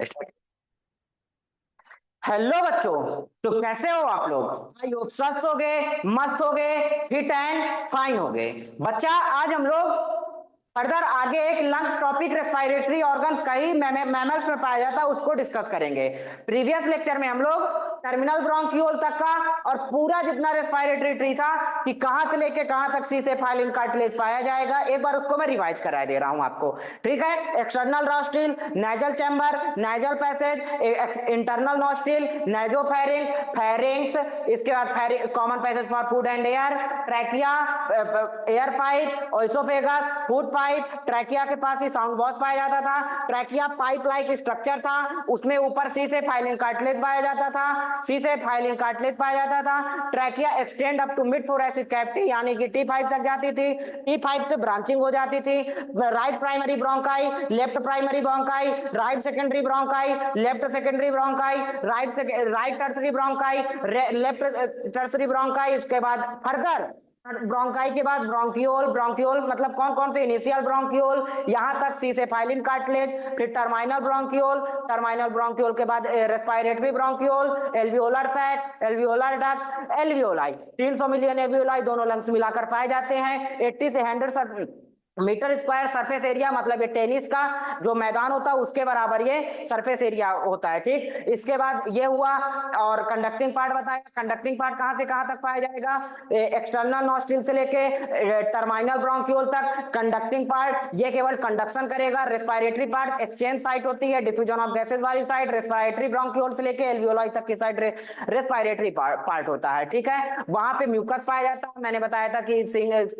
Start. Hello बच्चों, तो कैसे हो आप लोग? आई होप स्वस्थ हो गए, मस्त हो गए, फिट एंड फाइन हो गए। बच्चा, आज हम लोग फर्दर आगे एक लंग्स टॉपिक रेस्पिरेटरी ऑर्गन्स का ही मैमल्स में पाया जाता है उसको डिस्कस करेंगे। प्रीवियस लेक्चर में हम लोग टर्मिनल ब्रोंकियोल तक का और पूरा जितना रेस्पिरेटरी ट्री था कि कहां से लेके कहां तक सी से फाइलिन कार्टिलेज पाया जाएगा, एक बार उसको मैं रिवाइज करा दे रहा हूं आपको। ठीक है, external nostril, nasal chamber, nasal passage, internal nostril, nasopharynx, pharynx, इसके बाद common passage for food and air, trachea, air pipe, oesophagus, food pipe. Trachea के पास ही साउंड बहुत पाया जाता था। ट्रैकिया पाइप लाइक स्ट्रक्चर था, उसमें ऊपर सी से फाइलिन कार्टिलेज पाया जाता था, सी से फाइलिन कार्टिलेज पाया जाता था। Trachea extend up to mid thoracic cavity यानी कि T5 तक जाती थी। T5 से ब्रांचिंग हो जाती थी। Right primary bronchi, left primary bronchi, right secondary bronchi, left secondary bronchi, right tertiary bronchi, left tertiary bronchi. इसके बाद फर्दर ब्रोंकाई के बाद ब्रोंकियोल। ब्रोंकियोल मतलब कौन कौन से? इनिशियल ब्रोंकियोल, यहां तक सी से फाइलिन कार्टिलेज, फिर टर्माइनल ब्रोंकियोल, टर्माइनल ब्रोंकियोल के बाद respiratory bronchiole, alveolar sac, alveolar duct, alveoli. 300 million alveoli दोनों लंग्स मिलाकर पाए जाते हैं। 80 से 100 मीटर स्क्वायर सरफेस एरिया, मतलब ये टेनिस का जो मैदान होता है उसके बराबर ये सरफेस एरिया होता है। ठीक, इसके बाद ये हुआ। और कंडक्टिंग पार्ट बताया। कंडक्टिंग पार्ट कहां से कहां तक पाया जाएगा? एक्सटर्नल नॉस्ट्रिल से लेके टर्माइनल ब्रोंकियोल तक कंडक्टिंग पार्ट, ये केवल कंडक्शन करेगा। रेस्पिरेटरी पार्ट एक्सचेंज साइट होती है, डिफ्यूजन ऑफ गैसेस वाली साइड। रेस्पिरेटरी ब्रोंकियोल से लेके एल्वियोलाई तक की साइड रेस्पिरेटरी पार्ट होता है। ठीक है, वहां पे म्यूकस पाया जाता है। मैंने बताया था कि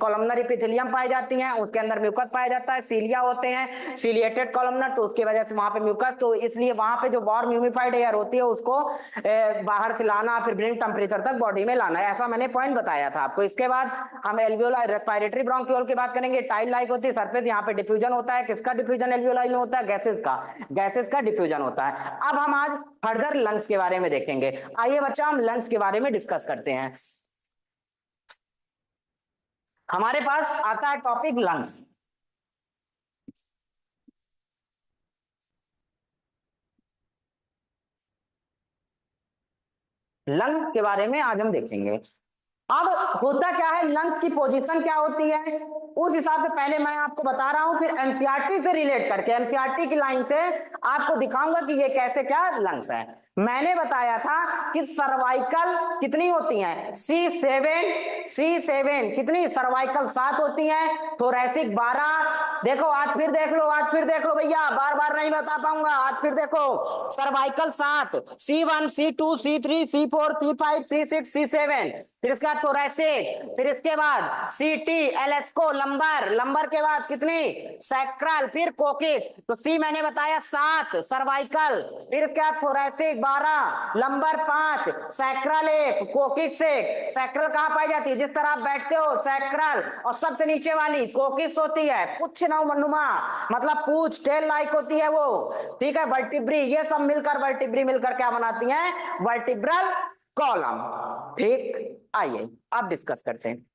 कॉलमनर एपिथेलियम पाई जाती है, उसके अंदर म्यूकस पाया जाता है। सीलिया होते हैं, सीलिएटेड कॉलमनर, तो उसकी वजह से वहां पे म्यूकस, तो इसलिए वहां पे जो वार्म ह्यूमिफाइड एयर होती है उसको बाहर से लाना, फिर ब्रिंग टेम्परेचर तक बॉडी में लाना, ऐसा मैंने पॉइंट बताया था आपको। इसके बाद हम एल्वियोलाई रेस्पिरेटरी ब्रोंकियोल की बात करेंगे। टाइल लाइक होती है सरफेस, यहाँ पे डिफ्यूजन होता है। किसका डिफ्यूजन एल्वियोलाई में होता है? गैसेस का डिफ्यूजन होता है। अब हम आज फर्दर लंग्स के बारे में देखेंगे। आइए बच्चा, हम लंग्स के बारे में डिस्कस करते हैं। हमारे पास आता है टॉपिक लंग्स। लंग्स के बारे में आज हम देखेंगे। अब होता क्या है, लंग्स की पोजीशन क्या होती है, उस हिसाब से पहले मैं आपको बता रहा हूं, फिर एनसीईआरटी से रिलेट करके, एनसीईआरटी की लाइन से आपको दिखाऊंगा कि ये कैसे क्या लंग्स है। मैंने बताया था कि सर्वाइकल कितनी होती हैं? C7 कितनी? सर्वाइकल 7 होती हैं, थोरैसिक 12। देखो आज फिर देख लो, आज फिर देख लो भैया, बार बार नहीं बता पाऊंगा, आज फिर देखो। Cervical 7, C1 C2 C3 C4 C5 C6 C7। फिर इसके बाद थोरैसिक, फिर इसके बाद सीटी एलेस्को लंबर, लंबर के बाद कितनी? सैक्रल, फिर कोकिस। तो सी मैंने बताया 7 सर्वाइकल, फिर इसके बाद थोरैसिक 12, लंबर 5, सैक्रल 1, कोकिस 1। सैक्रल कहां पाई जाती है? जिस तरह आप बैठते हो सैक्रल, और सबसे नीचे वाली कोकिस होती है, पुच्छ नुमा, मतलब पूछ, टेल लाइक होती है वो। ठीक है, वर्टिब्री, ये सब मिलकर वर्टिब्री मिलकर क्या बनाती है? Vertebral column. ठीक, आइए अब डिस्कस करते हैं।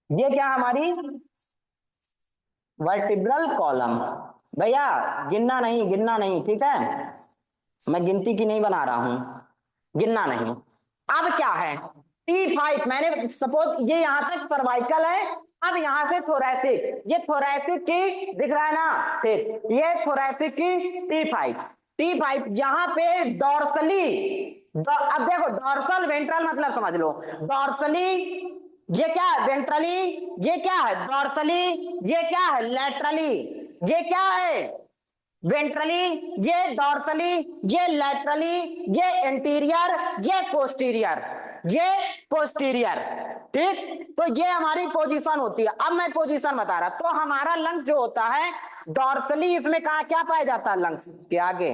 ये क्या हमारी वर्टिब्रल कॉलम? भैया गिनना नहीं, गिनना नहीं, ठीक है, मैं गिनती की नहीं बना रहा हूं, गिनना नहीं। अब क्या है? T5, मैंने सपोज ये यहां तक सर्वाइकल है। अब यहां से थोरैसिक, ये थोरैसिक की दिख रहा है ना, फिर ये थोरैसिक की T5 यहां पे डॉर्सली, अब देखो डॉर्सल वेंट्रल मतलब समझ लो, डॉर्सली ये क्या है? वेंट्रली, ये क्या है? डॉर्सली, ये क्या है? लैटरली, ये क्या है? वेंट्रली, ये डॉर्सली, ये लैटरली, ये एंटीरियर, ये पोस्टीरियर, ये पोस्टीरियर। ठीक, तो ये हमारी पोजीशन होती है। अब मैं पोजीशन बता रहा, तो हमारा लंग्स जो होता है डॉर्सली, इसमें कहा क्या पाया जाता है? लंग्स के आगे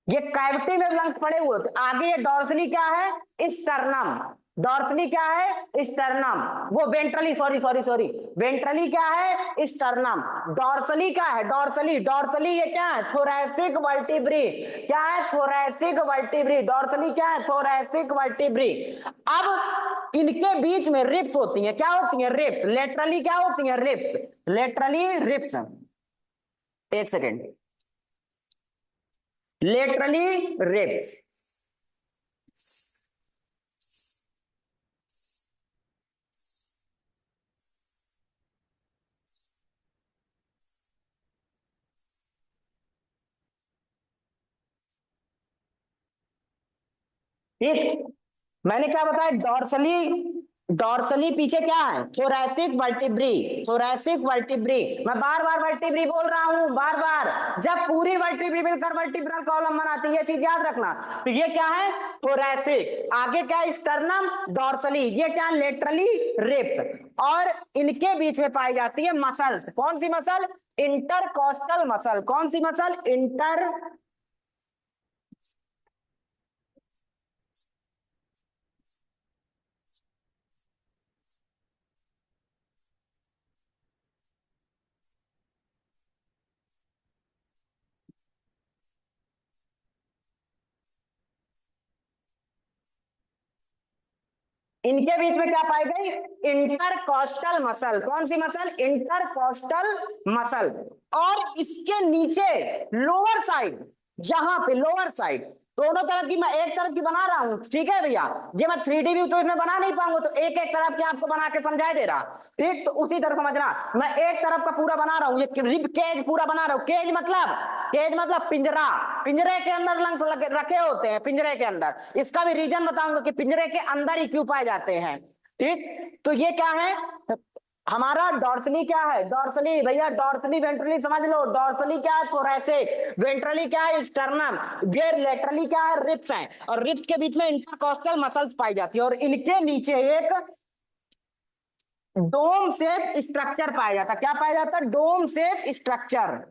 ये कैविटी में लंग्स पड़े हुए होते, आगे ये डॉर्सली क्या है? स्टर्नम। डॉर्सली क्या है? स्टर्नम। वो ventrally, sorry sorry sorry, ventrally क्या है? स्टर्नम। डॉर्सली क्या है? डॉर्सली, डॉर्सली ये क्या है? Thoracic vertebrae. क्या है? Thoracic vertebrae. डॉर्सली क्या है? Thoracic vertebrae. अब इनके बीच में रिप्स होती हैं। क्या होती हैं? रिप्स। लेटरली क्या होती हैं? रिप्स। Laterally ribs. एक सेकेंड। Laterally ribs. ठीक, मैंने क्या बताया? डॉर्सली, डॉर्सली पीछे क्या है? Thoracic vertebrae. Thoracic vertebrae. मैं बार बार वर्टिब्री बोल रहा हूं, बार बार। जब पूरी वर्टिब्री मिलकर वर्टिब्रल कॉलम बनाती है, ये चीज याद रखना। तो ये क्या है? थोरैसिक। आगे क्या? स्टर्नम। डॉर्सली। ये क्या? Laterally ribs. और इनके बीच में पाई जाती है मसल्स। कौन सी मसल? Intercostal muscle. कौन सी मसल? इंटर, इनके बीच में क्या पाई गई? Intercostal muscle. कौन सी मसल? Intercostal muscle. और इसके नीचे लोअर साइड, जहां पे लोअर साइड, दोनों तरफ की, मैं एक तरफ की बना रहा हूं, ठीक है भैया? ये मैं 3D व्यू तो इसमें बना नहीं पाऊंगा, तो एक एक तरफ की आपको बना के समझाई दे रहा। ठीक, तो उसी तरह समझना। मैं एक तरफ का पूरा बना रहा हूं, ये रिब केज पूरा बना रहा हूं। केज मतलब, केज मतलब पिंजरा। पिंजरे के अंदर लंग्स रखे होते हैं, पिंजरे के अंदर। इसका भी रीजन बताऊंगा कि पिंजरे के अंदर ही क्यों पाए जाते हैं। ठीक, तो ये क्या है हमारा? डॉर्सली क्या है? डॉर्सली भैया, डॉर्सली वेंट्रली समझ लो। डॉर्सली क्या है? थोरैसिक। वेंट्रली क्या है? स्टर्नम। ये लेटरली क्या है? रिब्स है। और रिब्स के बीच में इंटरकॉस्टल मसल्स पाई जाती है, और इनके नीचे एक डोम शेप स्ट्रक्चर पाया जाता। क्या पाया जाता? Dome shape structure.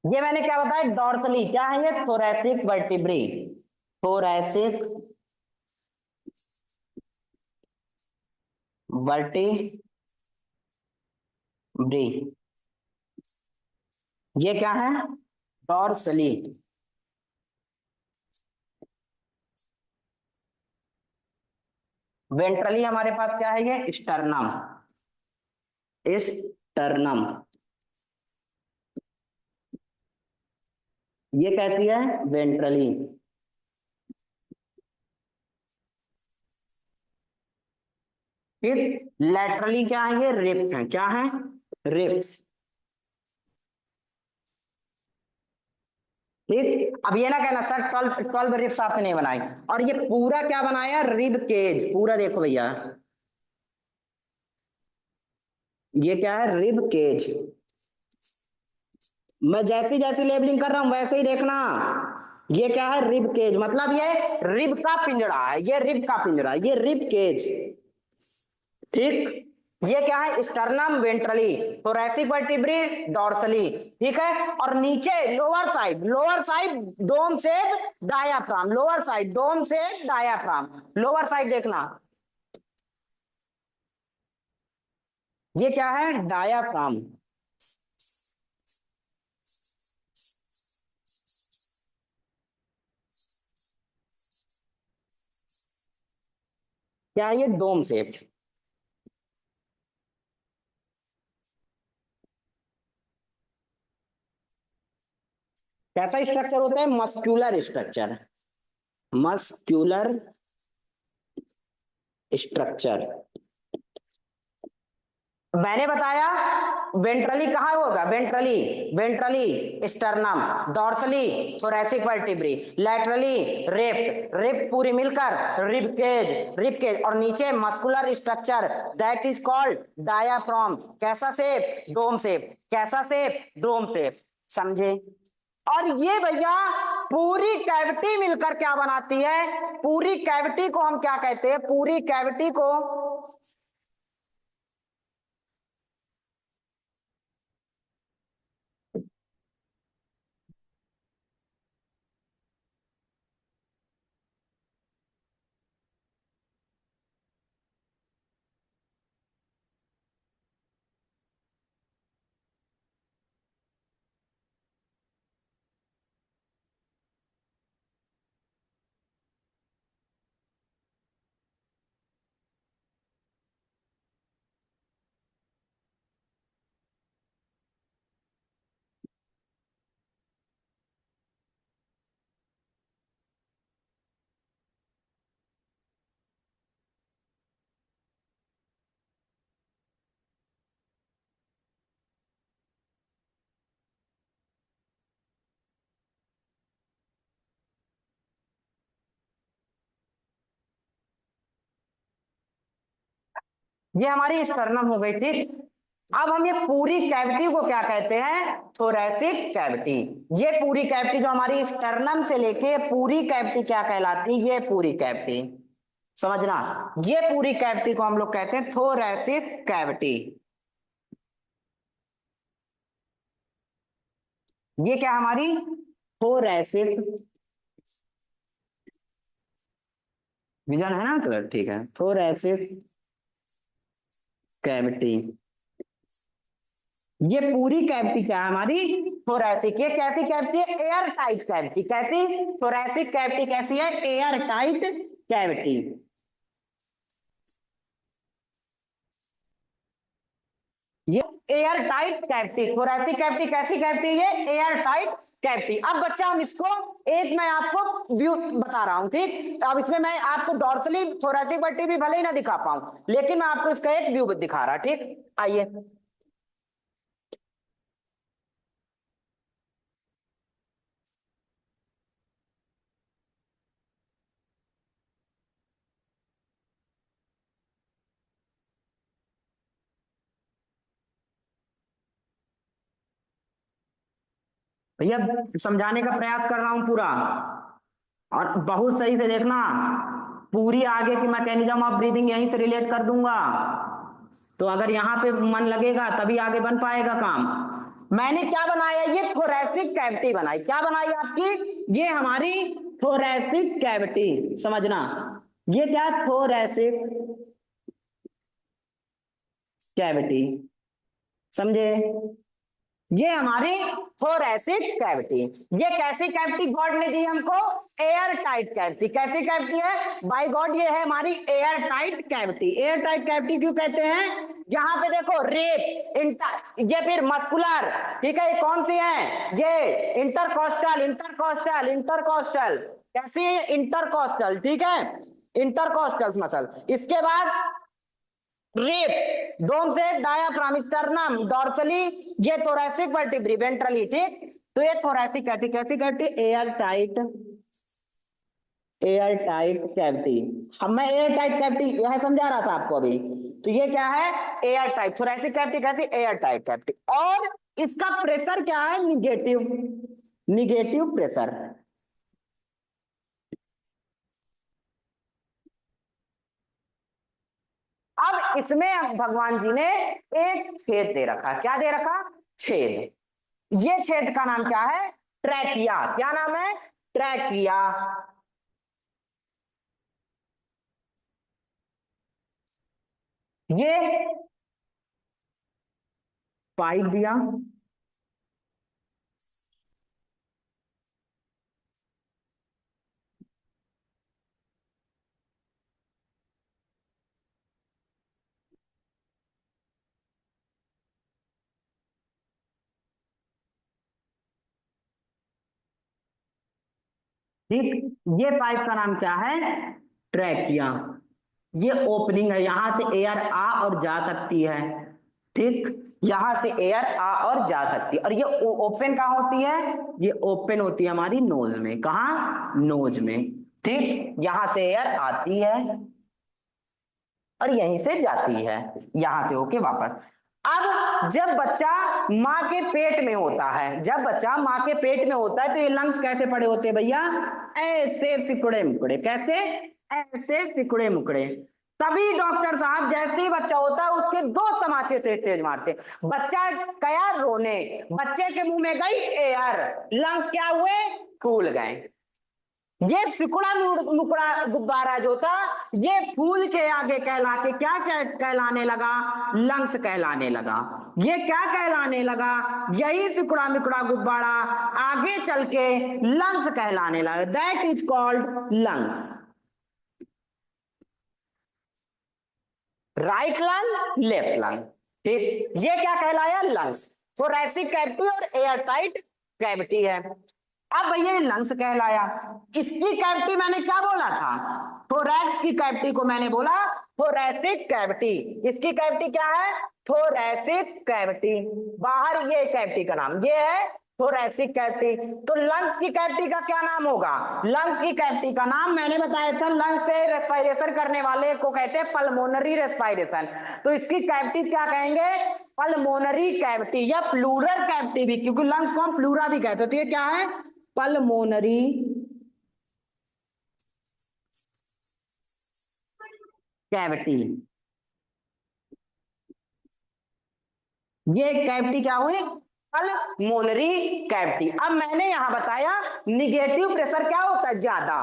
ये मैंने क्या बताया? डॉर्सली क्या है? ये थोरैसिक वर्टिब्री। Thoracic vertebrae. ये क्या है? डॉर्सली। वेंट्रली हमारे पास क्या है? ये स्टर्नम। स्टर्नम ये कहती है वेंट्रली। ठीक, लैटरली क्या है? ये रिप्स है। क्या है? रिप्स। ठीक, अब ये ना कहना सर 12 रिप्स आपसे नहीं बनाई। और ये पूरा क्या बनाया? रिब केज पूरा। देखो भैया, ये क्या है? Rib cage. मैं जैसी जैसी लेबलिंग कर रहा हूं वैसे ही देखना। ये क्या है? Rib cage. मतलब ये रिब का पिंजड़ा है। ये रिब का पिंजड़ा, ये रिब केज। ठीक, ये क्या है? Sternum ventrally, thoracic vertebrae dorsally. ठीक है, और नीचे लोअर साइड, लोअर साइड डोम से डायाफ्राम। लोअर साइड डोम से डायाफ्राम। लोअर साइड देखना, ये क्या है? डायाफ्राम। क्या है? ये डोम शेप। कैसा स्ट्रक्चर होता है? Muscular structure. Muscular structure. मैंने बताया वेंट्रली कहाँ होगा, ventrally, ventrally sternum, dorsally thoracic vertebrae, laterally ribs, ribs पूरी मिलकर रिब केज, रिब केज, और नीचे muscular structure that is called diaphragm. कैसा शेप, डोम शेप, कैसा शेप, डोम शेप, समझे। और ये भैया पूरी कैविटी मिलकर क्या बनाती है, पूरी कैविटी को हम क्या कहते हैं, पूरी कैविटी को ये हमारी स्टर्नम हो गई, ठीक। अब हम ये पूरी कैविटी को क्या कहते हैं, थोरैसिक कैविटी। ये पूरी कैविटी जो हमारी स्टर्नम से लेके पूरी कैविटी क्या कहलाती है, ये पूरी कैविटी, समझना, ये पूरी कैविटी को हम लोग कहते हैं थोरैसिक कैविटी। ये क्या हमारी थोरैसिक, विजन है ना क्लियर, ठीक है, थोरैसिक कैविटी। ये पूरी कैविटी क्या है हमारी थोरैसिक, ये कैसी कैविटी है, एयर टाइट कैविटी। कैसी, थोरैसिक कैविटी कैसी है, एयर टाइट कैविटी। ये air tight cavity, thoracic cavity कैसी कैविटी है, एयर टाइट कैविटी। अब बच्चा हम इसको एक मैं आपको व्यू बता रहा हूं, ठीक। अब इसमें मैं आपको डॉर्सली थोरैसिक वर्टिब्री भी भले ही ना दिखा पाऊं, लेकिन मैं आपको इसका एक व्यू दिखा रहा, ठीक। आइए, भैया समझाने का प्रयास कर रहा हूं पूरा, और बहुत सही से देखना, पूरी आगे की मैकेनिज्म ऑफ ब्रीदिंग यहीं से रिलेट कर दूंगा, तो अगर यहां पे मन लगेगा तभी आगे बन पाएगा काम। मैंने क्या बनाया, ये थोरैसिक कैविटी बनाई, क्या बनाई आपकी, ये हमारी थोरैसिक कैविटी, समझना, ये क्या, थोरैसिक कैविटी, समझे। ये हमारी थोरैसिक कैविटी, ये कैसी कैविटी गॉड ने दी हमको, एयर टाइट कैविटी। कैसी कैविटी है बाय गॉड, ये है हमारी air tight cavity. Air tight cavity क्यों कहते हैं, यहां पे देखो रेप इंटर, ये फिर मस्कुलर, ठीक है, ये कौन सी है, ये इंटरकोस्टल, इंटरकोस्टल, इंटरकोस्टल, कैसी है, इंटरकोस्टल, ठीक है, इंटरकोस्टल मसल। इसके बाद रिब्स, डोम से डायाफ्राम, स्टर्नम, डॉर्सली, ये थोरैसिक वर्टिब्री, वेंट्रली, ठीक। तो ये थोरैसिक कैविटी, कैसी cavity, air tight, air tight cavity. अब मैं एयर टाइट कैविटी यह समझा रहा था आपको अभी, तो ये क्या है, एयर टाइट थोरैसिक कैविटी, कैसी, एयर टाइट कैविटी। और इसका प्रेशर क्या है, निगेटिव, निगेटिव प्रेशर। अब इसमें भगवान जी ने एक छेद दे रखा, क्या दे रखा, छेद। ये छेद का नाम क्या है, ट्रैकिया। क्या नाम है, ट्रैकिया। ये पाइप दिया, ठीक। ये पाइप का नाम क्या है, ट्रैकिया। ये ओपनिंग है, यहां से एयर आ और जा सकती है, ठीक, यहां से एयर आ और जा सकती है। और ये ओपन कहां होती है, ये ओपन होती है हमारी नोज में, कहां, नोज में, ठीक, यहां से एयर आती है और यहीं से जाती है, यहां से होके वापस। अब जब बच्चा माँ के पेट में होता है, जब बच्चा माँ के पेट में होता है तो ये लंग्स कैसे पड़े होते हैं भैया, ऐसे सिकुड़े मुकड़े, कैसे, ऐसे सिकुड़े मुकड़े। तभी डॉक्टर साहब जैसे ही बच्चा होता है उसके दो तमाचे तेज तेज मारते, बच्चा गया रोने, बच्चे के मुंह में गई एयर, लंग्स क्या हुए, फूल गए। ये सिकुड़ा मुकड़ा गुब्बारा जो था ये फूल के आगे कहला के क्या कहलाने लगा, लंग्स कहलाने लगा। ये क्या कहलाने लगा, यही सिकुड़ा मुकड़ा गुब्बारा आगे चल के लंग्स कहलाने लगा, that is called lungs. Right lung, left lung, ठीक, ये क्या कहलाया, लंग्स। थोरैसिक कैविटी और एयर टाइट कैविटी है। अब भैया ये लंग्स कहलाया, इसकी कैविटी मैंने क्या बोला था, थोरैक्स की कैविटी को मैंने बोला थोरैसिक कैविटी, इसकी कैविटी क्या है, थोरैसिक कैविटी, बाहर ये कैविटी का नाम ये है थोरैसिक कैविटी। तो लंग्स की कैविटी का क्या नाम होगा, लंग्स की कैविटी का नाम मैंने बताया था, लंग्स से रेस्पिरेशन करने वाले को कहते हैं पल्मोनरी रेस्पिरेशन, तो इसकी कैविटी क्या कहेंगे, पल्मोनरी कैविटी या प्लूरल कैविटी भी, क्योंकि लंग्स को हम प्लूरा भी कहते हैं, तो ये क्या है, पल्मोनरी कैविटी। ये कैविटी क्या हुई, पल्मोनरी कैविटी। अब मैंने यहां बताया निगेटिव प्रेशर क्या होता है, ज्यादा,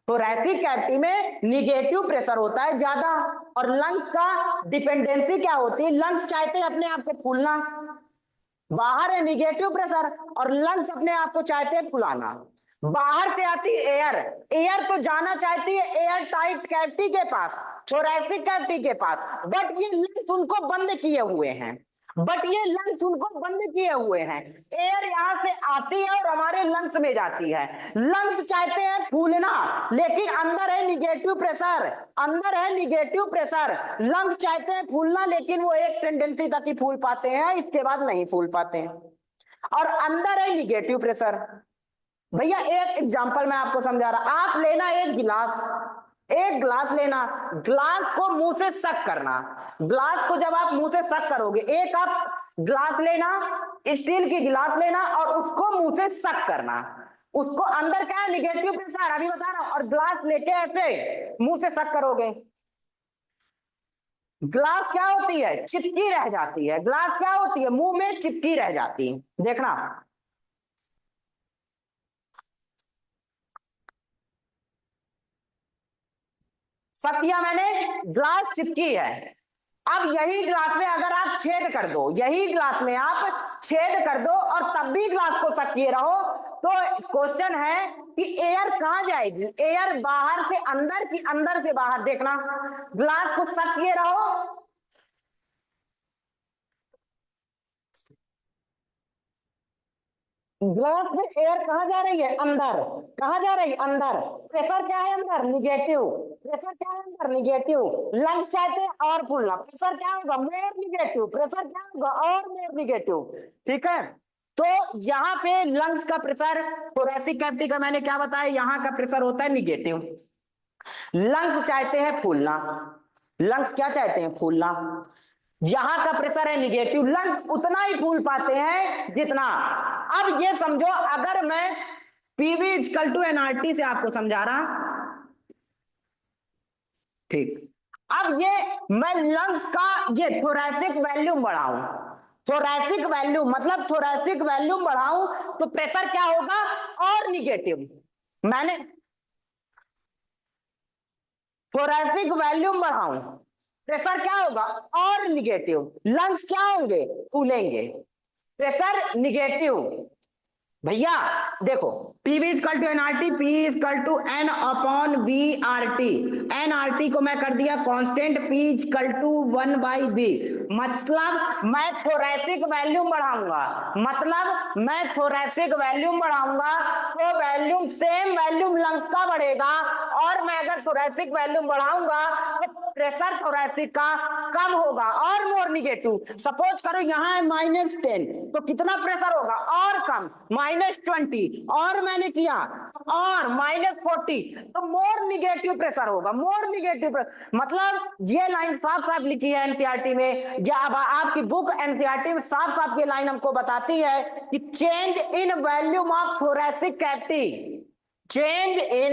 थोरैसिक कैविटी में निगेटिव प्रेशर होता है ज्यादा, और लंग्स का डिपेंडेंसी क्या होती है, लंग्स चाहते हैं अपने आप को फूलना, बाहर है निगेटिव प्रेशर और लंग्स अपने आप को चाहते हैं फुलाना, बाहर से आती एयर, एयर तो जाना चाहती है एयर टाइट कैविटी के पास, थोरैसिक कैविटी के पास, बट ये लंग्स उनको बंद किए हुए हैं, बट ये लंग्स उनको बंद किए हुए हैं, एयर यहां से आती है और हमारे लंग्स में जाती है, लंग्स चाहते हैं फूलना लेकिन अंदर है निगेटिव प्रेशर, अंदर है निगेटिव प्रेशर, लंग्स चाहते हैं फूलना लेकिन वो एक टेंडेंसी तक ही फूल पाते हैं, इसके बाद नहीं फूल पाते हैं, और अंदर है निगेटिव प्रेशर। भैया एक एग्जांपल मैं आपको समझा रहा, आप लेना एक गिलास, एक ग्लास लेना, ग्लास को मुंह से सक करना, ग्लास को जब आप मुंह से सक करोगे, एक आप ग्लास लेना, स्टील की गिलास लेना और उसको मुंह से सक करना, उसको अंदर क्या है निगेटिव प्रेशर, अभी बता रहा हूं, और ग्लास लेके ऐसे मुंह से सक करोगे, ग्लास क्या होती है, चिपकी रह जाती है, ग्लास क्या होती है, मुंह में चिपकी रह जाती है, देखना, सब किया मैंने, ग्लास चिपकी है। अब यही ग्लास में अगर आप छेद कर दो, यही ग्लास में आप छेद कर दो और तब भी ग्लास को सक किए रहो, तो क्वेश्चन है कि एयर कहां जाएगी, एयर बाहर से अंदर की अंदर से बाहर, देखना, ग्लास को सक किए रहो, ग्लास में एयर कहां जा रही है, अंदर, कहां जा रही है, अंदर, प्रेशर क्या है अंदर, निगेटिव, प्रेशर क्या है अंदर, निगेटिव, लंग्स चाहते हैं और फूलना, प्रेशर क्या होगा, मोर निगेटिव, प्रेशर क्या होगा और मोर निगेटिव, ठीक है। तो यहाँ पे लंग्स का प्रेशर, थोरैसिक कैविटी का मैंने क्या बताया, यहाँ का प्रेशर होता है निगेटिव, लंग्स चाहते हैं फूलना, लंग्स क्या चाहते हैं, फूलना, यहां का प्रेशर है निगेटिव, लंग्स उतना ही फूल पाते हैं जितना। अब ये समझो अगर मैं पीवी इक्वल टू एनआरटी से आपको समझा रहा, ठीक, अब ये मैं लंग्स का ये थोरैसिक वैल्यूम बढ़ाऊं, थोरैसिक वैल्यूम मतलब थोरैसिक वैल्यूम बढ़ाऊं तो प्रेशर क्या होगा, और निगेटिव, मैंने थोरैसिक वैल्यूम बढ़ाऊं, प्रेशर क्या होगा और निगेटिव, लंग्स क्या होंगे, फूलेंगे, प्रेशर निगेटिव। भैया देखो PV equal to NRT, P equal to N upon V R T, N R T को मैं कर दिया constant, P equal to 1/b, मतलब मैं थोरैसिक वैल्यूम बढ़ाऊंगा, मतलब मैं थोरैसिक वैल्यूम बढ़ाऊंगा तो वैल्यूम सेम वैल्यूम लंग्स का बढ़ेगा, और मैं अगर थोरैसिक वैल्यूम बढ़ाऊंगा तो प्रेशर थोरैसिक का कम होगा और मोर निगेटिव। सपोज करो यहाँ है -10, तो कितना प्रेशर होगा और कम, -20, और मैंने किया और -40, तो मोर निगेटिव प्रेशर होगा, मोर निगेटिव प्रेशर। मतलब ये लाइन साफ साफ लिखी है एनसीईआरटी में, या अब आपकी बुक एनसीईआरटी में साफ साफ ये लाइन हमको बताती है कि change in volume of thoracic cavity, change in,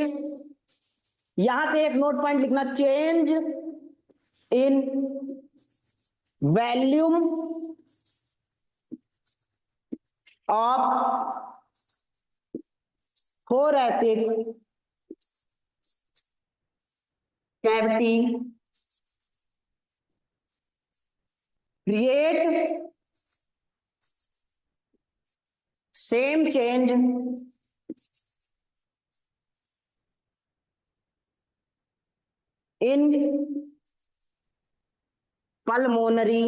यहां से एक नोट पॉइंट लिखना, change in volume of thoracic cavity create same change in pulmonary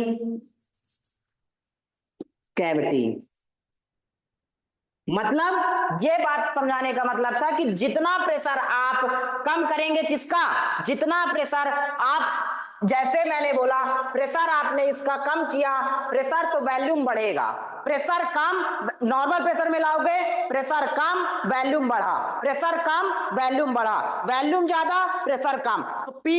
cavity. मतलब ये बात समझाने का मतलब था कि जितना प्रेशर आप कम करेंगे, किसका, जितना प्रेशर आप, जैसे मैंने बोला प्रेशर आपने इसका कम किया, प्रेशर तो वॉल्यूम बढ़ेगा, प्रेशर कम नॉर्मल प्रेशर में लाओगे, प्रेशर कम वॉल्यूम बढ़ा, प्रेशर कम वॉल्यूम बढ़ा, वॉल्यूम ज्यादा प्रेशर कम, तो P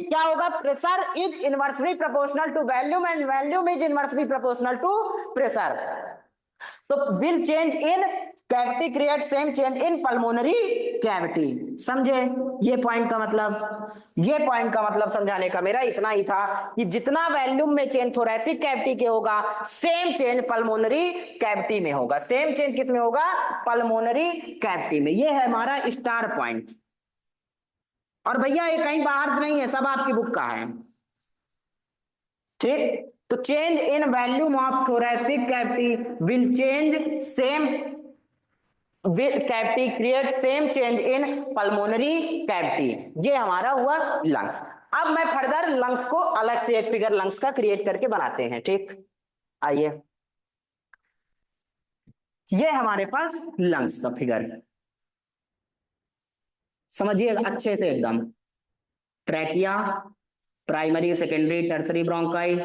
क्या होगा, pressure is inversely proportional to volume and volume is inversely proportional to pressure. तो will change in cavity create same change in pulmonary cavity. समझे ये पॉइंट का मतलब, ये पॉइंट का मतलब समझाने का मेरा इतना ही था कि जितना वॉल्यूम में चेंज थोरैसिक कैविटी के होगा, सेम चेंज पल्मोनरी कैविटी में होगा, सेम चेंज किस में होगा, पल्मोनरी कैविटी में। ये है हमारा स्टार पॉइंट। और भैया ये कहीं बाहर नहीं है, सब आपकी बुक का है, ठीक। तो change in volume of thoracic cavity will change same, will cavity create same change in pulmonary cavity. ये हमारा हुआ लंग्स। अब मैं फर्दर लंग्स को अलग से एक फिगर लंग्स का क्रिएट करके बनाते हैं, ठीक। आइए, ये हमारे पास लंग्स का फिगर, समझिए अच्छे से एकदम। Trachea, primary secondary tertiary bronchi,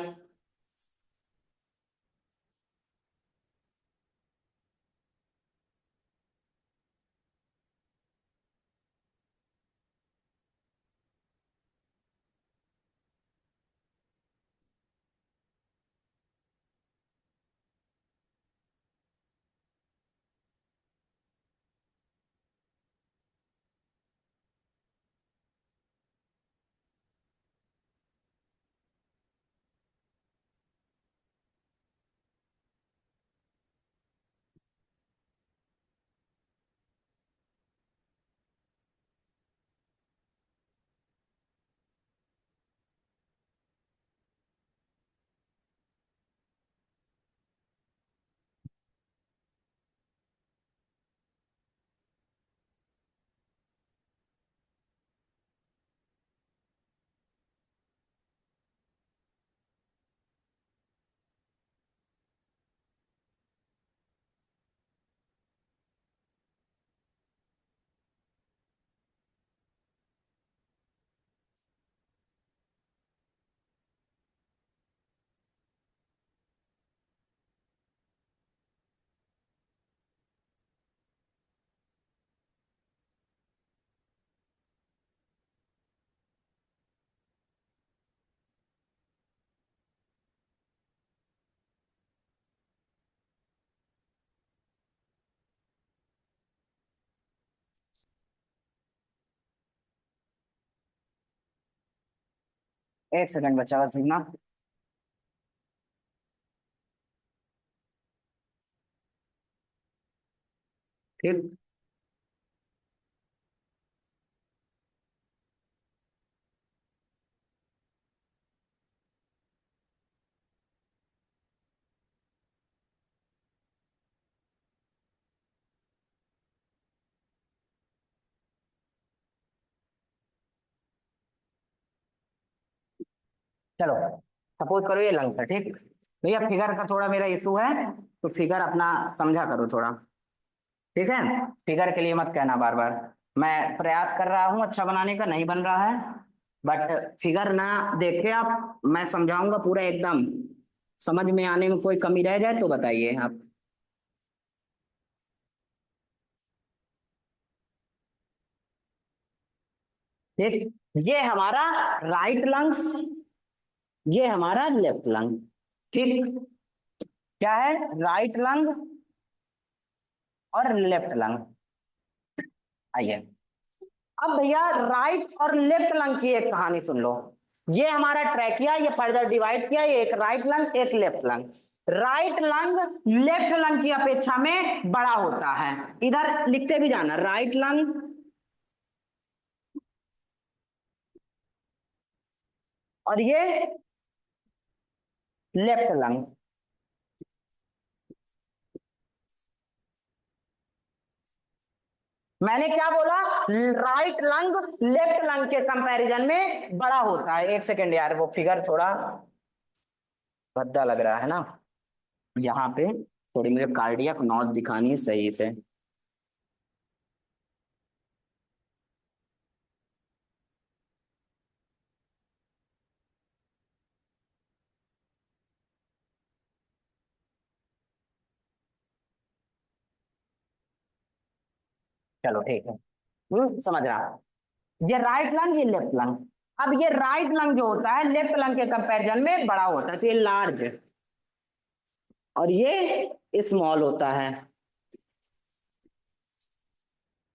एक सेकंड बचा बस ना, ठीक। चलो सपोज करो ये लंग्स है, ठीक। भैया फिगर का थोड़ा मेरा इशू है, तो फिगर अपना समझा करो थोड़ा, ठीक है। फिगर के लिए मत कहना बार बार, मैं प्रयास कर रहा हूं अच्छा बनाने का, नहीं बन रहा है, बट फिगर ना देख के आप, मैं समझाऊंगा पूरा एकदम, समझ में आने में कोई कमी रह जाए तो बताइए आप। ठीक, ये हमारा राइट लंग्स, ये हमारा लेफ्ट लंग। ठीक, क्या है, राइट लंग और लेफ्ट लंग। आइए, अब भैया राइट और लेफ्ट लंग की एक कहानी सुन लो। ये हमारा ट्रैकिया, ये फर्दर डिवाइड किया, ये एक राइट लंग एक left lung. Right lung left lung की अपेक्षा में बड़ा होता है, इधर लिखते भी जाना, राइट लंग और ये लेफ्ट लंग। मैंने क्या बोला, राइट लंग लेफ्ट लंग के कंपैरिजन में बड़ा होता है। एक सेकेंड यार, वो फिगर थोड़ा भद्दा लग रहा है ना, यहाँ पे थोड़ी मुझे कार्डियक नॉच दिखानी है सही से। चलो ठीक है, समझ रहा हूं। ये राइट लंग ये लेफ्ट लंग। अब ये राइट लंग जो होता है लेफ्ट लंग के कंपैरिजन में बड़ा होता है, तो ये लार्ज और ये स्मॉल होता है।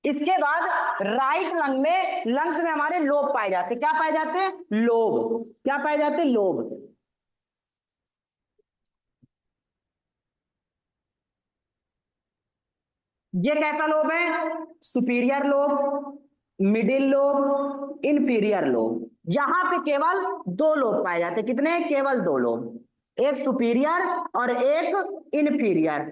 इसके बाद राइट लंग में, लंग्स में हमारे लोब पाए जाते हैं। क्या पाए जाते हैं, लोब। क्या पाए जाते हैं, लोब। ये कैसा लोब है, superior lobe, middle lobe, inferior lobe. यहां पे केवल दो लोब पाए जाते हैं। कितने, केवल दो लोब, एक सुपीरियर और एक इंफीरियर।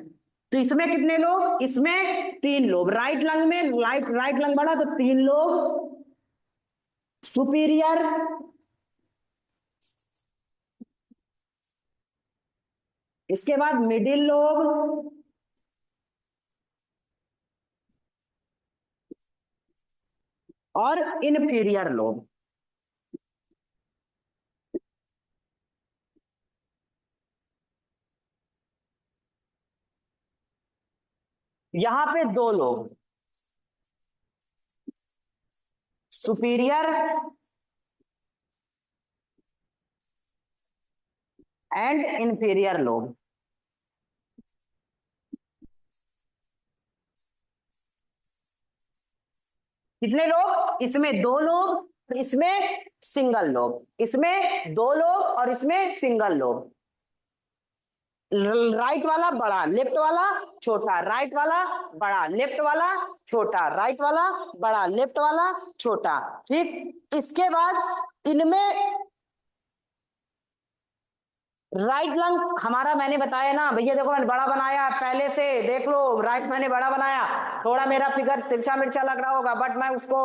तो इसमें कितने लोग, इसमें तीन लोग। राइट लंग में, राइट राइट लंग बढ़ा तो तीन लोग सुपीरियर, इसके बाद मिडिल लोब, और इनफीरियर लोब। यहां पे दो लोग, सुपीरियर एंड इंफीरियर लोब। कितने लोग, इसमें दो लोग, इसमें सिंगल लोब, इसमें दो लोग और इसमें सिंगल लोब। राइट वाला बड़ा, लेफ्ट वाला छोटा, राइट वाला बड़ा, लेफ्ट वाला छोटा, राइट वाला बड़ा, लेफ्ट वाला छोटा। ठीक, इसके बाद इनमें राइट लंग हमारा, मैंने बताया ना भैया, देखो मैंने बड़ा बनाया पहले से, देख लो राइट मैंने बड़ा बनाया। थोड़ा मेरा फिगर तिरछा मिर्चा लग रहा होगा, बट मैं उसको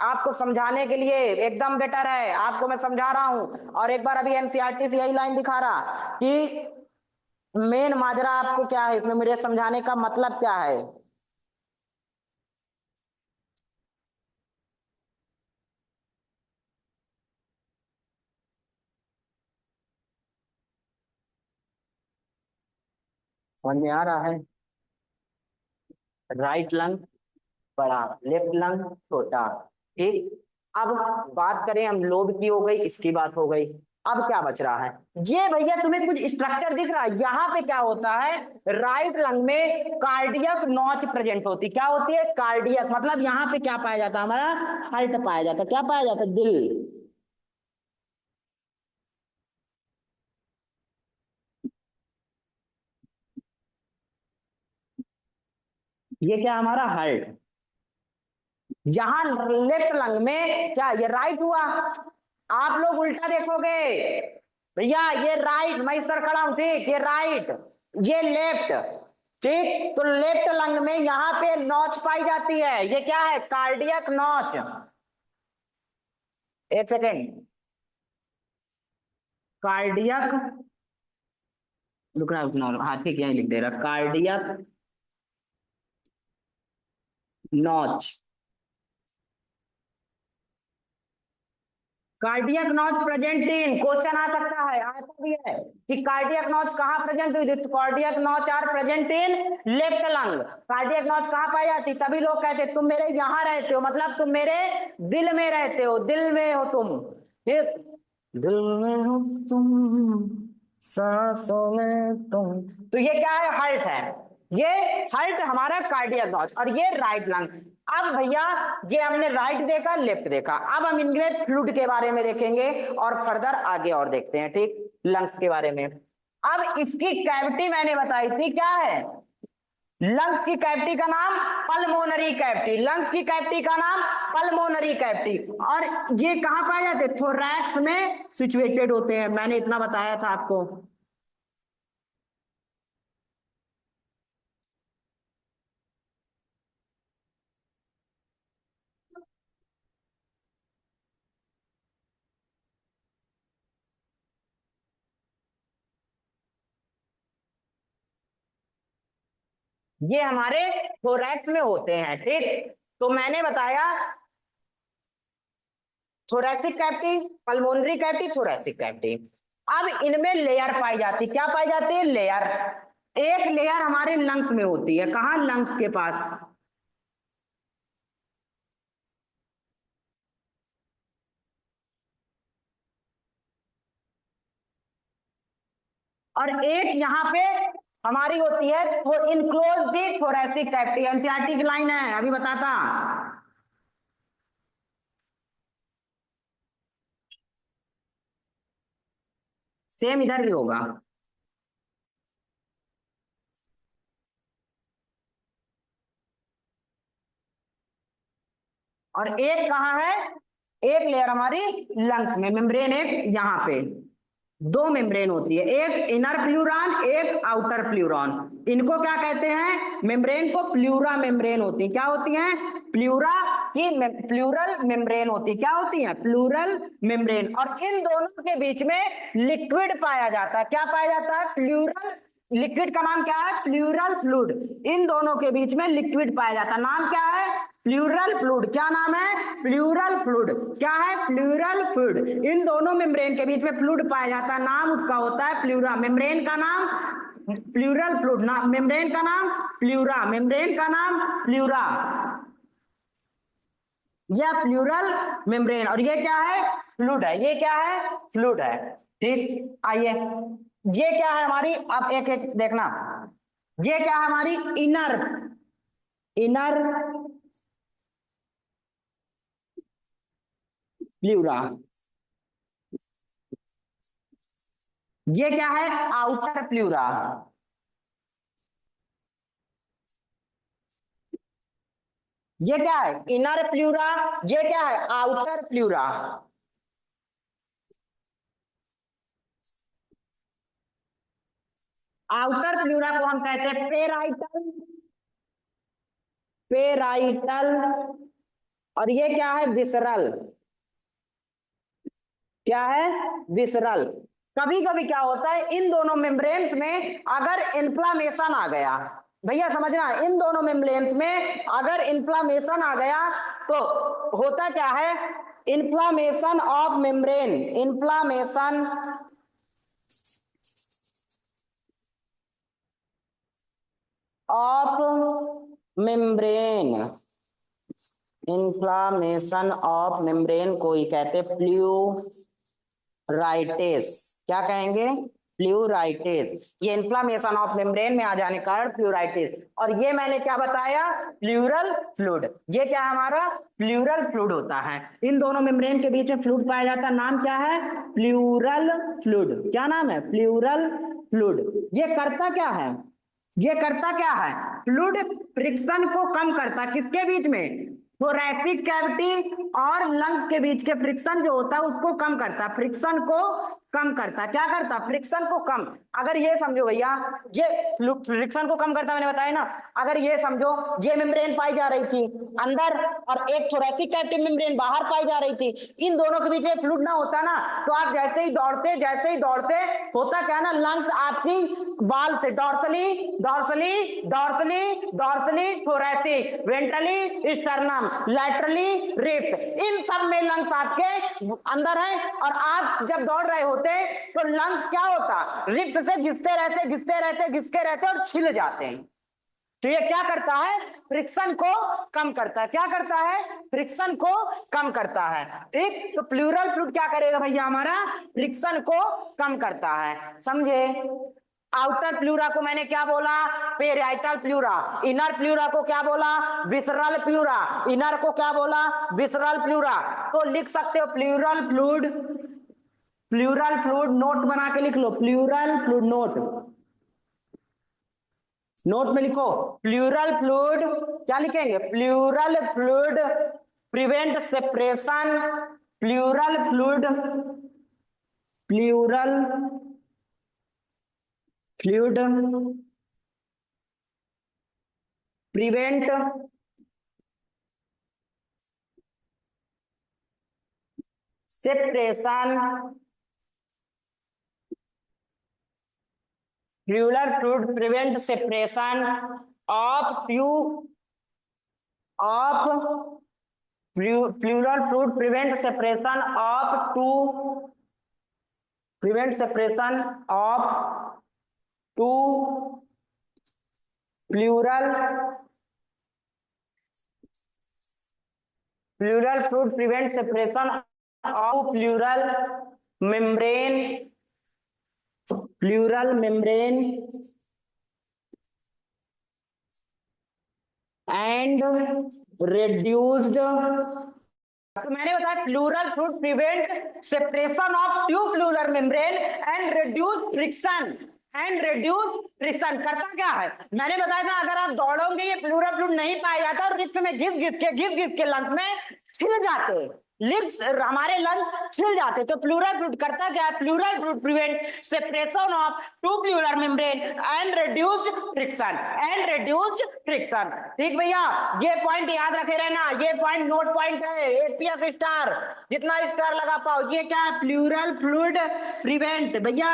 आपको समझाने के लिए एकदम बेटर है, आपको मैं समझा रहा हूं। और एक बार अभी एनसीईआरटी से यही लाइन दिखा रहा कि मेन माजरा आपको क्या है इसमें, मुझे समझाने का मतलब क्या है। समझ में आ रहा है, राइट लंग बड़ा, लेफ्ट लंग छोटा। ठीक, अब बात करें हम, लोब की हो गई, इसकी बात हो गई। अब क्या बच रहा है, ये भैया तुम्हें कुछ स्ट्रक्चर दिख रहा है, यहां पे क्या होता है, राइट लंग में कार्डियक नॉच प्रेजेंट होती, क्या होती है, कार्डियक, मतलब यहां पे क्या पाया जाता है, हमारा हार्ट पाया जाता है। क्या पाया जाता है, दिल। ये क्या हमारा हार्ट। यहां लेफ्ट लंग में क्या, ये राइट हुआ। आप लोग उल्टा देखोगे भैया, ये राइट, मैं इस पर खड़ा हूं, ठीक, ये राइट, ये लेफ्ट। ठीक, तो लेफ्ट लंग में यहां पे नॉच पाई जाती है, ये क्या है, कार्डियक नॉच। एक सेकेंड, कार्डियक, रुकना रुकना, हाँ ठीक, यही लिख दे रहा, cardiac notch. Cardiac notch present in, question आ सकता है, आता भी है कि कार्डियक नॉच कहाँ प्रेजेंट हुई, cardiac notch are present in left lung. Cardiac notch कहाँ पाई जाती, तभी लोग कहते तुम मेरे यहाँ रहते हो, मतलब तुम मेरे दिल में रहते हो, दिल में हो तुम, ठीक, दिल में हो तुम, सांसों में तुम। तो ये क्या है, हार्ट है, ये हार्ट हमारा कार्डियक नॉच, और ये राइट लंग। अब भैया ये हमने राइट देखा, लेफ्ट देखा, अब हम इनमें फ्लूइड के बारे में देखेंगे और फर्दर आगे और देखते हैं, ठीक, लंग्स के बारे में। अब इसकी कैविटी मैंने बताई थी, क्या है, लंग्स की कैविटी का नाम पल्मोनरी कैविटी, लंग्स की कैविटी का नाम पल्मोनरी कैविटी। और ये कहां पाए जाते हैं, थोरैक्स में सिचुएटेड होते हैं, मैंने इतना बताया था आपको। ये हमारे थोरैक्स में होते हैं, ठीक, तो मैंने बताया thoracic cavity, pulmonary cavity, thoracic cavity. अब इनमें लेयर पाई जाती, क्या पाई जाती है, लेयर। एक लेयर हमारे लंग्स में होती है, कहां, लंग्स के पास, और एक यहाँ पे हमारी होती है इनक्लोज दी थोरैसिक कैविटी, एनसीईआरटी की लाइन है, अभी बताता। सेम इधर भी होगा। और एक कहाँ है, एक लेयर हमारी लंग्स में, मेम्ब्रेन एक यहाँ पे, दो मेम्ब्रेन होती है, एक इनर प्लूरॉन, एक आउटर प्लूरॉन। इनको क्या कहते हैं, मेम्ब्रेन को प्लूरा मेम्ब्रेन होती है, क्या होती है, प्लूरा की प्लूरल मेम्ब्रेन होती है, क्या होती है, प्लूरल मेम्ब्रेन। और इन दोनों के बीच में लिक्विड पाया जाता है, क्या पाया जाता है, प्लूरल, लिक्विड का नाम क्या है, प्लूरल फ्लूइड। इन दोनों के बीच में लिक्विड पाया जाता है, नाम क्या है, प्लूरल फ्लूइड। क्या नाम है, प्लूरल फ्लूइड, क्या है, प्लूरल फ्लूइड। इन दोनों मेम्ब्रेन के बीच में फ्लूइड पाया जाता है, नाम उसका होता है प्लूरा, मेम्ब्रेन का नाम प्लूरल फ्लूइड, मेम्ब्रेन का नाम प्लूरा, मेम्ब्रेन का नाम प्लूरा, यह प्लूरल मेम्ब्रेन। और ये क्या है, फ्लूइड है, ये क्या है, फ्लूइड है, ठीक। आइए, ये क्या है हमारी, अब एक एक देखना, ये क्या है हमारी, इनर, इनर प्लूरा, ये क्या है, आउटर प्लूरा, ये क्या है, इनर प्लूरा, ये क्या है, आउटर प्लूरा। आउटर प्लूरा को हम कहते हैं पेराइटल, पेराइटल। और ये क्या है, विसरल, क्या है, विसरल। कभी कभी क्या होता है, इन दोनों मेम्ब्रेन्स में अगर इन्फ्लामेशन आ गया, भैया समझना, इन दोनों मेम्ब्रेन्स में अगर इन्फ्लामेशन आ गया तो होता क्या है, inflammation of membrane, inflammation of membrane, inflammation of membrane को ही कहते प्लूराइटिस, क्या कहेंगे, प्लूराइटिस। ये इन्फ्लामेशन ऑफ मेम्ब्रेन में आ जाने के कारण प्लूराइटिस। और ये मैंने क्या बताया, प्लूरल फ्लूइड, ये क्या हमारा, प्लूरल फ्लूइड होता है। इन दोनों मेम्ब्रेन के बीच में फ्लूइड पाया जाता है, नाम क्या है, प्लूरल फ्लूइड। क्या नाम है, प्लूरल फ्लूइड। ये करता क्या है, ये करता क्या है, फ्लूइड फ्रिक्शन को कम करता, किसके बीच में, थोरैसिक कैविटी और लंग्स के बीच के फ्रिक्शन जो होता है उसको कम करता है, फ्रिक्शन को कम करता है। क्या करता है? फ्रिक्शन को कम। अगर ये समझो भैया, ये फ्रिक्शन को कम करता, मैंने बताया ना। अगर ये समझो, ये मेम्ब्रेन पाई जा रही थी अंदर और एक थोरैसिक कैविटी मेम्ब्रेन बाहर पाई जा रही थी, इन दोनों के बीच में फ्लूइड ना होता ना, तो आप जैसे ही दौड़ते होता क्या ना, लंग्स आपकी वाल से dorsally dorsally dorsally dorsally thoracic, ventrally sternum, laterally ribs, इन सब में लंग्स आपके अंदर है। और आप जब दौड़ रहे होते तो लंग्स क्या होता, रिब्स से घिसते रहते और छिल जाते हैं। तो ये क्या करता है? फ्रिक्शन को कम करता है। क्या करता है? फ्रिक्शन को कम करता है। ठीक, तो प्लूरल फ्लूइड क्या करेगा भैया? हमारा फ्रिक्शन को कम करता है। समझे? आउटर प्लूरा को मैंने क्या बोला? Parietal pleura. इनर प्लूरा को क्या बोला? Visceral pleura. इनर को क्या बोला? Visceral pleura. तो लिख सकते हो plural fluid, pleural fluid note बना के लिख लो, प्लूरल फ्लूइड नोट में लिखो प्लूरल फ्लूइड। क्या लिखेंगे? Pleural fluid prevent separation, pleural fluid, pleural fluid prevent separation, pleural fluid prevent separation of pleural fluid prevent separation of two pleural fluid prevent separation of pleural membrane and reduced। तो मैंने बताया pleural fluid prevent separation of two pleural membrane and reduce friction करता क्या है? मैंने बताया ना, अगर आप दौड़ोगे ये प्लूरल फ्लूइड नहीं पाया जाता और रिब्स में घिस के लंग्स में छिल जाते, लिप्स हमारे लंग्स छिल जाते। तो प्लूरल फ्लूइड करता क्या है? Pleural fluid prevent separation of two pleural membrane and reduced friction. ठीक भैया, ये पॉइंट याद रखे रहना, ये पॉइंट नोट पॉइंट है, 8PS स्टार, जितना स्टार लगा पाओ। ये क्या है? Pleural fluid prevent. भैया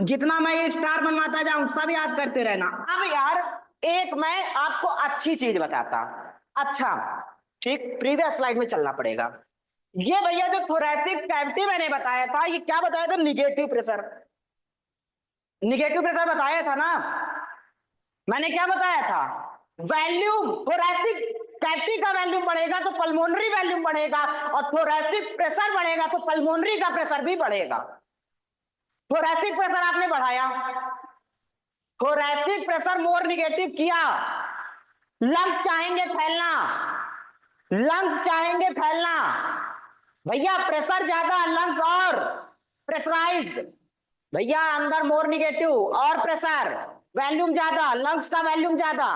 जितना मैं ये स्टार बनवाता जाऊं सब याद करते रहना। अब यार एक मैं आपको अच्छी चीज बताता। अच्छा ठीक, प्रीवियस स्लाइड में चलना पड़ेगा। ये भैया जो थोरैसिक कैविटी मैंने बताया था, ये क्या बताया था? निगेटिव प्रेशर बताया था ना। मैंने क्या बताया था? वैल्यूम, थोरैसिक कैविटी का वैल्यूम बढ़ेगा तो पल्मोनरी वैल्यूम बढ़ेगा, और थोरैसिक प्रेशर बढ़ेगा तो पल्मोनरी का प्रेशर भी बढ़ेगा। थोरैसिक प्रेशर आपने बढ़ाया, थोरैसिक प्रेशर मोर निगेटिव किया, लंग्स चाहेंगे फैलना, भैया प्रेशर ज्यादा, लंग्स और प्रेशराइज्ड, भैया अंदर मोर निगेटिव और प्रेशर, वैल्यूम ज्यादा, लंग्स का वैल्यूम ज्यादा,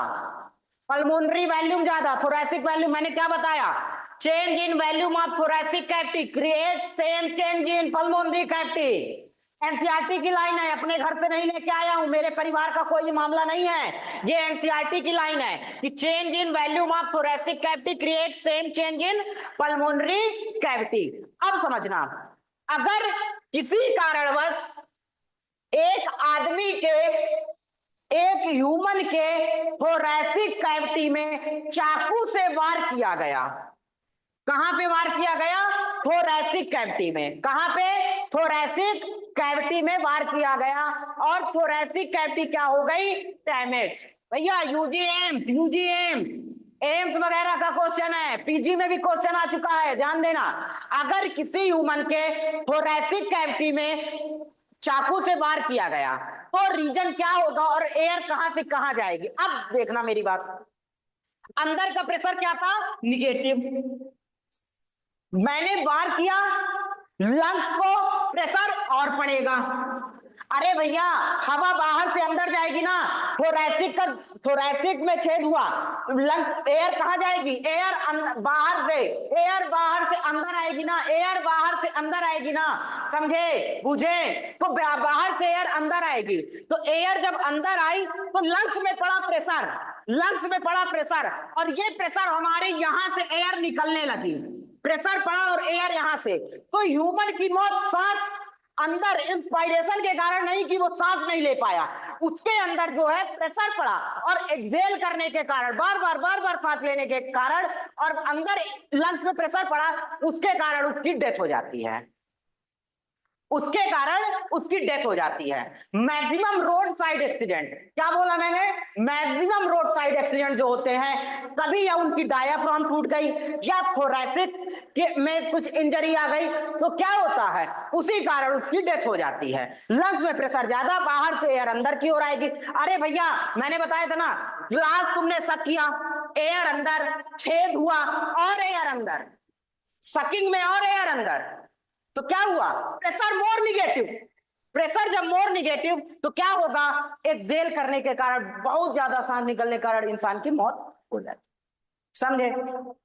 पल्मोनरी वैल्यूम ज्यादा, थोरैसिक वैल्यूम। मैंने क्या बताया? Change in volume of thoracic cavity create same change in pulmonary cavity. NCERT की लाइन है, अपने घर से नहीं लेके आया हूं, मेरे परिवार का कोई मामला नहीं है, ये एनसीईआरटी की लाइन है कि change in volume of thoracic cavity create same change in pulmonary cavity. अब समझना, अगर किसी कारणवश एक आदमी के, एक ह्यूमन के थोरैसिक कैविटी में चाकू से वार किया गया, कहां पे वार किया गया? थोरैसिक कैविटी में। कहां पे? थोरैसिक कैविटी में वार किया गया, और थोरैसिक कैविटी क्या हो गई? डैमेज। भैया एम्स वगैरह का क्वेश्चन है, पीजी में भी क्वेश्चन आ चुका है, ध्यान देना। अगर किसी ह्यूमन के थोरैसिक कैविटी में चाकू से वार किया गया तो रीजन क्या होगा और एयर कहां से कहां जाएगी? अब देखना मेरी बात, अंदर का प्रेशर क्या था? निगेटिव। मैंने वार किया, लंग्स को प्रेशर और पड़ेगा, अरे भैया, हवा बाहर से अंदर जाएगी ना, थोरैसिक में छेद हुआ, लंग्स, एयर कहाँ जाएगी, बाहर से, एयर बाहर से अंदर आएगी ना, एयर बाहर से अंदर आएगी ना, समझे बुझे, तो बाहर से एयर अंदर आएगी, तो एयर जब अंदर आई तो लंग्स में पड़ा प्रेशर, लंग्स में पड़ा प्रेशर, और ये प्रेशर हमारे यहां से एयर निकलने लगी, प्रेशर पड़ा और एयर यहां से, तो ह्यूमन की मौत सांस अंदर इंस्पायरेशन के कारण नहीं कि वो सांस नहीं ले पाया, उसके अंदर जो है प्रेशर पड़ा और एक्सहेल करने के कारण, बार बार सांस लेने के कारण और अंदर लंग्स में प्रेशर पड़ा, उसके कारण उसकी डेथ हो जाती है, उसके कारण उसकी डेथ हो जाती है। मैक्सिमम रोड साइड एक्सीडेंट, क्या बोला मैंने, मैक्सिमम रोड साइड एक्सीडेंट जो होते हैं, कभी या उनकी डायाफ्राम टूट गई या थोरैसिक के में कुछ इंजरी आ गई, तो क्या होता है, उसी कारण उसकी डेथ हो जाती है। लंग्स में प्रेशर ज्यादा, बाहर से एयर अंदर की ओर आएगी। अरे भैया, मैंने बताया था ना, ग्लास तुमने सक किया, एयर अंदर, छेद हुआ और एयर अंदर, सकिंग में और एयर अंदर, तो क्या हुआ, प्रेशर मोर निगेटिव, प्रेशर जब मोर निगेटिव तो क्या होगा, एक्सहेल करने के कारण, बहुत ज्यादा सांस निकलने के कारण इंसान की मौत हो जाती, समझे।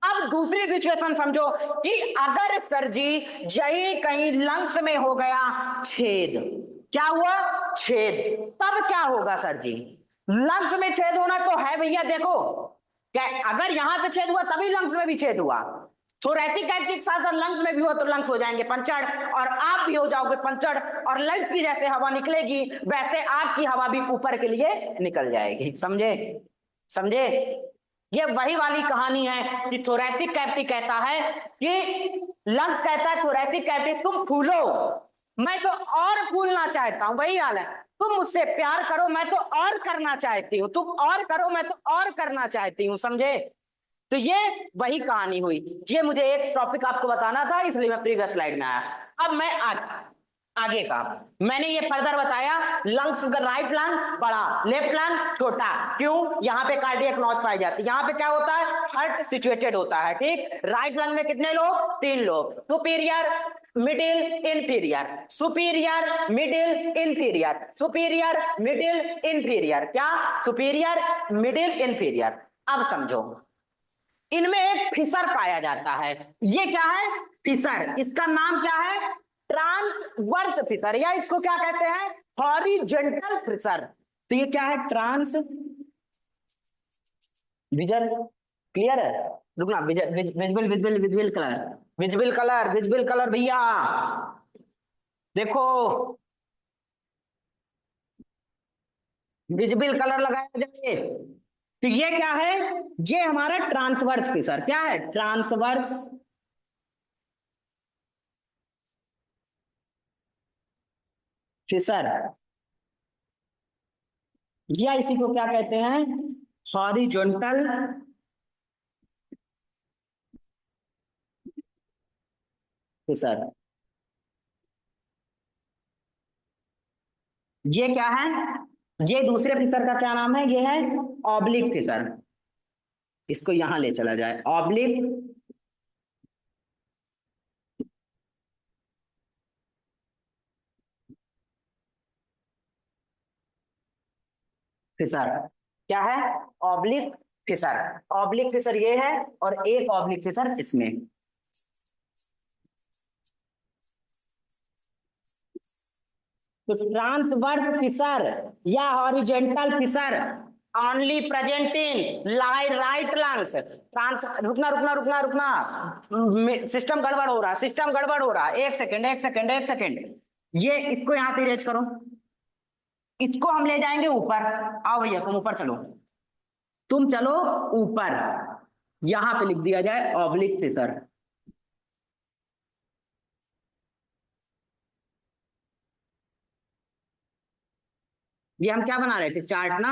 अब दूसरी सिचुएशन समझो कि अगर सर जी यही कहीं लंग्स में हो गया छेद, क्या हुआ, छेद, तब क्या होगा सर जी, लंग्स में छेद होना तो है भैया, देखो क्या, अगर यहां पे छेद हुआ तभी लंग्स में भी छेद हुआ, थोरैसिक कैविटी के साथ लंग्स में भी हुआ तो लंग्स हो जाएंगे पंचर, और आप भी हो जाओगे पंचर, और लंग्स की जैसे हवा निकलेगी वैसे आपकी हवा भी ऊपर के लिए निकल जाएगी, समझे, समझे। ये वही वाली कहानी है कि थोरैसिक कैविटी कहता है कि लंग्स कहता है थोरैसिक कैविटी तुम फूलो, मैं तो और फूलना चाहता हूं, वही हाल है, तुम मुझसे प्यार करो मैं तो और करना चाहती हूँ, तुम और करो मैं तो और करना चाहती हूँ, समझे। तो ये वही कहानी हुई, ये मुझे एक टॉपिक आपको बताना था इसलिए मैं प्रीवियस स्लाइड में आया। अब मैं आगे का मैंने ये फर्दर बताया, लंग्स राइट लंग बड़ा, लेफ्ट लंग छोटा, क्यों, यहाँ पे कार्डियक नॉच पाई जाती है, यहाँ पे क्या होता है, हार्ट सिचुएटेड होता है, ठीक। राइट लंग में कितने लोग, 3 लोग, superior, middle, inferior, superior, middle, inferior, superior, middle, inferior, क्या, सुपीरियर, मिडिल, इंफीरियर। अब समझो, इनमें एक फिसर पाया जाता है, ये क्या है, फिसर, इसका नाम क्या है, ट्रांसवर्स फिसर, या इसको क्या कहते हैं, हॉरिजॉन्टल फिसर। तो ये क्या है, ट्रांस विजन, क्लियर है, रुकना, visible visible visible colour, visible colour, visible colour भैया, देखो विजिबल कलर लगाया जाए, तो ये क्या है, ये हमारा ट्रांसवर्स फिसर, क्या है, ट्रांसवर्स फिसर, या इसी को क्या कहते हैं, हॉरिजॉन्टल फिसर। ये क्या है, ये दूसरे फिसर का क्या नाम है, ये है ऑब्लिक फिसर, इसको यहां ले चला जाए, ऑब्लिक फिसर, क्या है, ऑब्लिक फिसर, ऑब्लिक फिसर ये है और एक ऑब्लिक फिसर इसमें। तो ट्रांसवर्स फिसर या horizontal fissure only present in right lungs, trans, रुकना रुकना रुकना रुकना, सिस्टम गड़बड़ हो रहा है, सिस्टम गड़बड़ हो रहा है, एक सेकंड एक सेकंड एक सेकंड, ये इसको यहां पे रेज करो, इसको हम ले जाएंगे ऊपर, आओ भैया तुम ऊपर चलो, तुम चलो ऊपर, यहां पे लिख दिया जाए ऑब्लिक फिसर। ये हम क्या बना रहे थे, चार्ट ना,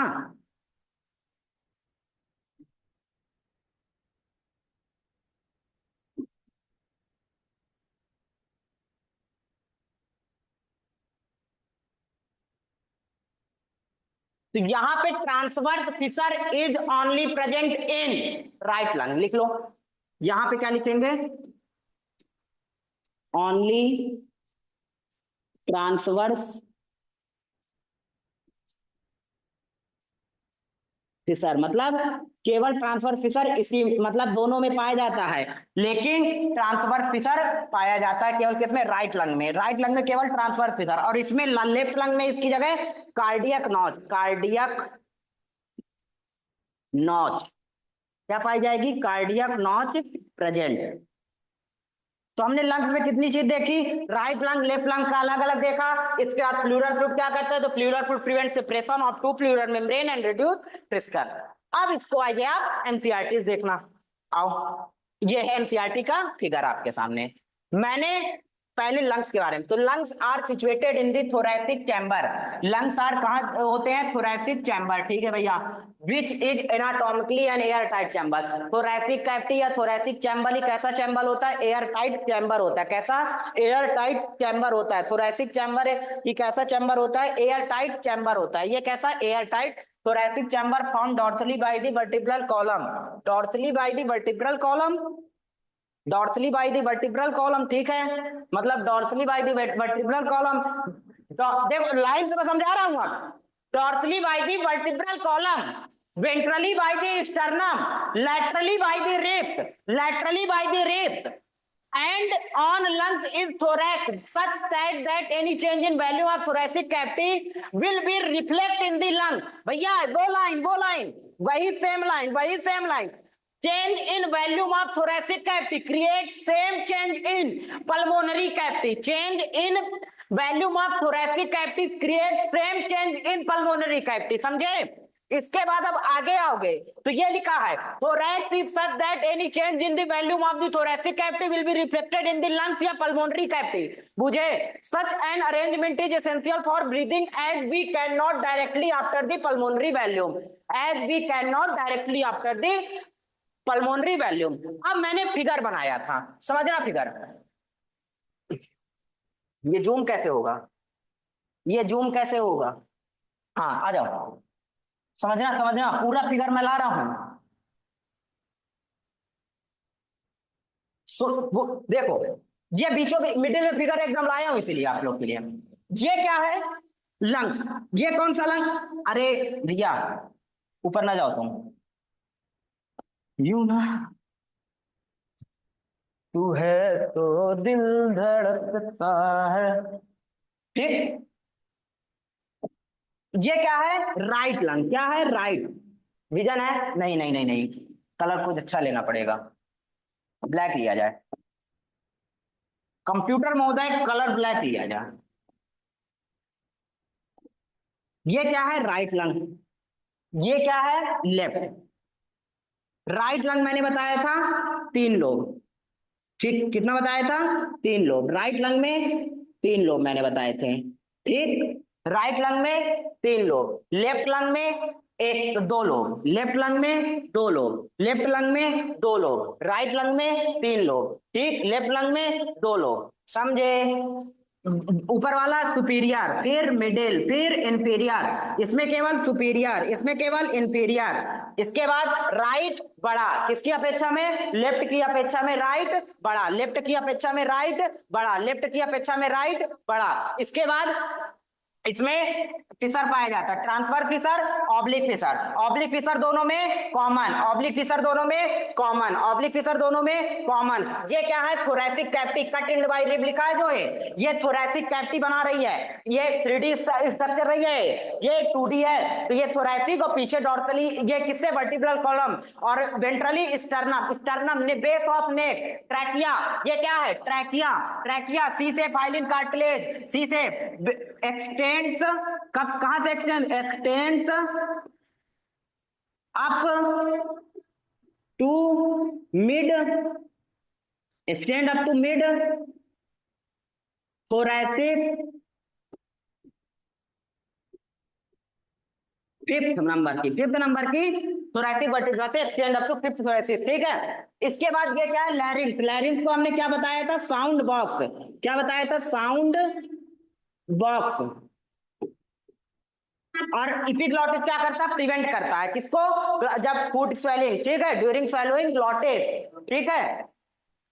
तो यहां पे transverse fissure is only present in right lung, लिख लो, यहां पे क्या लिखेंगे, ओनली ट्रांसवर्स फिशर मतलब केवल ट्रांसवर्स फिशर इसी मतलब दोनों में पाया जाता है, लेकिन ट्रांसवर्स फिशर पाया जाता है केवल किसमें, राइट लंग में। राइट लंग में केवल ट्रांसवर्स फिशर, और इसमें लेफ्ट लंग में इसकी जगह कार्डियक नॉच, कार्डियक नॉच क्या पाई जाएगी, कार्डियक नॉच प्रेजेंट। तो हमने लंग्स में कितनी चीज देखी, राइट लंग लेफ्ट लंग का अलग अलग देखा। इसके बाद प्लूरल फ्लूइड क्या करता है, तो pleural fluid prevent separation of two pleural membrane and reduce ट्रिस्कर। अब इसको आइए आप एनसीईआरटी देखना। आओ, ये है एनसीईआरटी का फिगर आपके सामने। मैंने पहले लंग्स के बारे में, तो lungs are situated in the thoracic chamber. Lungs are कहां होते हैं, थोरैसिक चैम्बर, ठीक है भैया, which is anatomically an air tight chamber. Thoracic cavity या थोरैसिक चैम्बर ही कैसा चैम्बर होता है, एयर टाइट चैम्बर होता है। कैसा, एयर टाइट चैम्बर होता है। थोरैसिक चैम्बर ये कैसा चैम्बर होता है, एयर टाइट चैम्बर होता है। ये कैसा, air tight thoracic chamber formed dorsally by the vertebral column, dorsally by the vertebral column, dorsally by the vertebral column, ठीक है, मतलब dorsally by the vertebral column. देखो लाइन से मैं समझा रहा हूं आप, dorsally by the vertebral column, ventrally by the sternum, laterally by the ribs, laterally by the ribs, and on lungs is thorax such that any change in value of thoracic cavity will be reflect in the lung। भैया वो line वही same line, change in volume of thoracic cavity creates same change in pulmonary cavity, change in volume of thoracic cavity creates same change in pulmonary cavity। समझे। इसके बाद अब आगे आओगे तो ये लिखा है, thorax is such that any change in the volume of the thoracic cavity will be reflected in the lungs या pulmonary cavity। बुझे, such an arrangement is essential for breathing as we cannot directly after the pulmonary volume, as we cannot directly after the pulmonary volume। अब मैंने figure बनाया था, समझना figure, ये zoom कैसे होगा, ये जूम कैसे होगा, हाँ आ जाओ, समझना पूरा फिगर मैं ला रहा हूं। वो देखो, ये बीचों मिडिल में फिगर एकदम लाया हूं इसीलिए आप लोग के लिए। ये क्या है, लंग्स, ये कौन सा लंग, अरे भैया ऊपर ना जाओ तुम, यूं ना, तू है तो दिल धड़कता है, ठीक। ये क्या है, राइट लंग, क्या है, राइट, विजन है, नहीं, कलर कुछ अच्छा लेना पड़ेगा, ब्लैक लिया जाए, कंप्यूटर महोदय कलर ब्लैक लिया जाए। ये क्या है, राइट लंग, ये क्या है, लेफ्ट। राइट लंग मैंने बताया था 3 लोब, ठीक, कितना बताया था, 3 लोब, राइट लंग में 3 लोब मैंने बताए थे, ठीक। राइट लंग में 3 लोब, लेफ्ट लंग में 2 लोब, लेफ्ट लंग में 2 लोब, लेफ्ट लंग में 2 लोब, राइट लंग में 3 लोब, ठीक, लेफ्ट लंग में 2 लोब, समझे। ऊपर वाला सुपीरियर, फिर मिडिल, फिर इंफीरियर, इसमें केवल सुपीरियर, इसमें केवल इंफीरियर। इसके बाद राइट बड़ा, किसकी अपेक्षा में, लेफ्ट की अपेक्षा में राइट बड़ा, लेफ्ट की अपेक्षा में राइट बड़ा, लेफ्ट की अपेक्षा में राइट बड़ा। इसके बाद इसमें फिशर पाया जाता है, transverse fissure, oblique fissure, oblique fissure दोनों में कॉमन, ऑब्लिक फिशर दोनों में कॉमन, ऑब्लिक फिशर दोनों में कॉमन। ये क्या है, thoracic cavity, cut in by rib लिखा है जो है, ये थोरैसिक कैविटी बना रही है, ये 3D स्ट्रक्चर रही है, ये 2D है, तो ये थोरैसिक और पीछे डॉर्सली, ये किससे, वर्टिब्रल कॉलम, और वेंट्रली स्टर्नम, स्टर्नम ने बेस ऑफ नेक, ट्रैकिया, ये क्या है, ट्रैकिया, ट्रैकिया सी से फाइलिन कार्टिलेज, सी से एक्सटेंड्स, कब कहां से extends up to mid, extend up to mid thoracic, fifth number की थोरैसिक वर्टिब्रा से extend up to fifth thoracic, ठीक है। इसके बाद ये क्या है, लैरिंक्स, लैरिंक्स को हमने क्या बताया था, साउंड बॉक्स, क्या बताया था, साउंड बॉक्स। और इपिग्लॉटिस क्या करता है, प्रिवेंट करता है, किसको, जब फूड स्वेलिंग, ठीक है, ड्यूरिंग स्वेलोइंग ग्लॉटिस, ठीक है।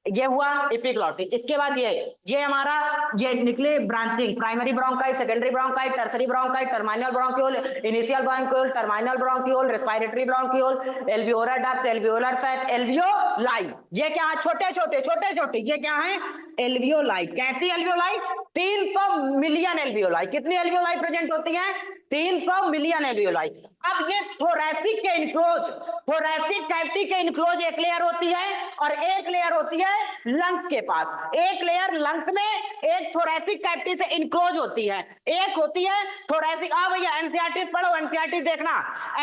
ये हुआ एपिग्लॉटिस। इसके बाद ये हमारा ये निकले branching, primary bronchi, secondary bronchi, tertiary bronchi, terminal bronchiole, initial bronchiole, terminal bronchiole, respiratory bronchiole, alveolar duct, alveolar sac, alveoli. ये क्या है? छोटे छोटे छोटे छोटे, ये क्या है? एल्वियोलाई। कैसी एल्वियोलाई? 300 million alveoli. कितनी एल्वियोलाई प्रेजेंट होती है? 300 मिलियन एल्वियोलाई। अब ये थोरैसिक के इनक्लोज, थोरैसिक कैविटी के इनक्लोज एक लेयर होती है और एक लेयर होती है लंग्स के पास। एक लेयर लंग्स में, एक थोरैसिक कैविटी से इनक्लोज होती है, एक होती है थोरैसिक। आ भैया एनसीईआरटी पढ़ो, एनसीईआरटी देखना,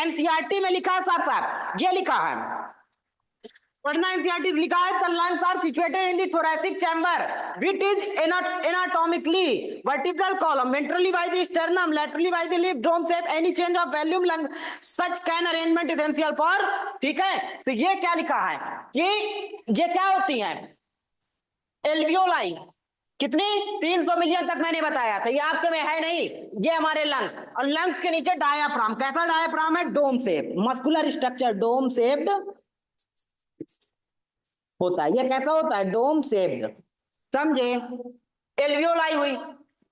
एनसीईआरटी में लिखा है साफ साफ, ये लिखा है पढ़ना, एनसीईआरटी लिखा है the lungs are situated in the thoracic chamber which is anatomically vertebral column, ventrally by the sternum, laterally by the lip, dome shape, any change of volume lung such can arrangement essential for। ठीक है, तो ये क्या लिखा है कि ये क्या होती है? एल्वियोलाई। कितनी? 300 मिलियन तक मैंने बताया था, ये आपके में है नहीं। ये हमारे लंग्स, और लंग्स के नीचे डायाफ्राम। कैसा डायाफ्राम है? Dome shape, muscular structure dome shaped होता है। ये कैसा होता है? Dome shaped. समझे? एल्वियोलाई हुई।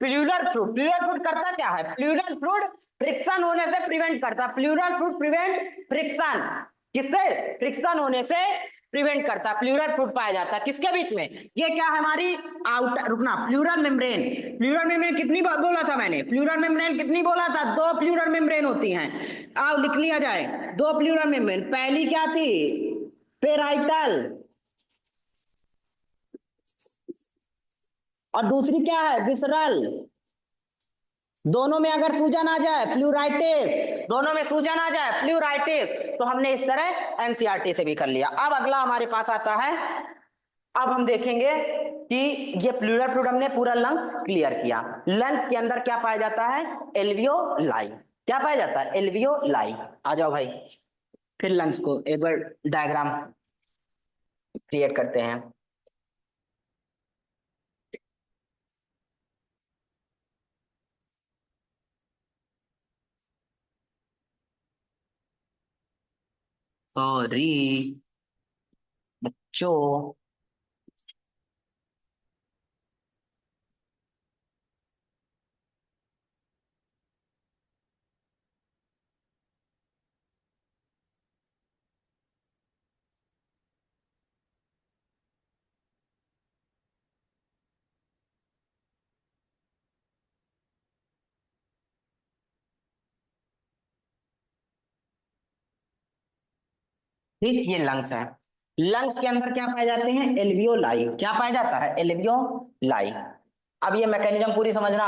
प्लूरल फ्लूइड, प्लूरल फ्लूइड करता क्या है? प्लूरल फ्लूइड फ्रिक्शन होने से प्रिवेंट करता। प्लूरल फ्लूइड प्रिवेंट फ्रिक्शन, किससे? फ्रिक्शन होने से प्रिवेंट करता। प्लूरल फ्लूइड पाया जाता है किसके बीच में? ये क्या है हमारी आउटर, रुकना, प्लूरल मेम्ब्रेन। प्लूरल मेम्ब्रेन कितनी बोला था मैंने? प्लूरल मेम्ब्रेन कितनी बोला था? 2 प्लूरल मेम्ब्रेन होती हैं। आओ लिख लिया जाए, 2 प्लूरल मेम्ब्रेन। पहली क्या थी? पेराइटल, और दूसरी क्या है? विसरल। दोनों में अगर सूजन आ जाए प्लूराइटिस, दोनों में सूजन आ जाए प्लूराइटिस, तो हमने इस तरह एनसीईआरटी से भी कर लिया। अब अगला हमारे पास आता है, अब हम देखेंगे कि ये प्लूरल फ्लूइड हमने पूरा लंग्स क्लियर किया। लंग्स के अंदर क्या पाया जाता है? एल्वियोलाई। क्या पाया जाता है? एल्वियोलाई। आ जाओ भाई, फिर लंग्स को एक बार डायग्राम क्रिएट करते हैं। सॉरी बच्चों, ठीक, ये लंग्स है। लंग्स के अंदर क्या पाए जाते हैं? एल्वियोलाई। क्या पाया जाता है? एल्वियोलाई। अब ये मैकेनिज्म पूरी समझना।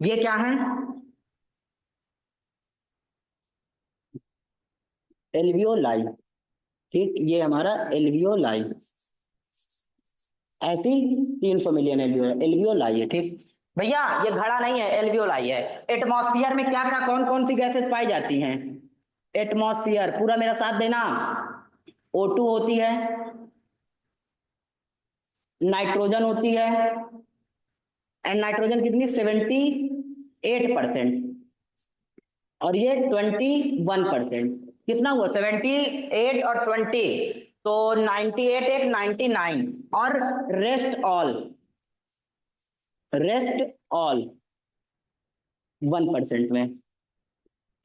ये क्या है? एल्वियोलाई। ठीक, ये हमारा एल्वियोलाई, ऐसी 300 मिलियन एल्वियोलाई है। ठीक भैया, ये घड़ा नहीं है, एल्वियोलाई है। एटमॉस्फियर में क्या क्या कौन कौन सी गैसेस पाई जाती हैं? एटमॉस्फियर, पूरा मेरा साथ देना। O2 होती है, नाइट्रोजन होती है, एंड नाइट्रोजन कितनी? 78%, और ये 21%। कितना हुआ? 78 और 20, तो 98 एक 99, और रेस्ट ऑल, रेस्ट ऑल 1% में।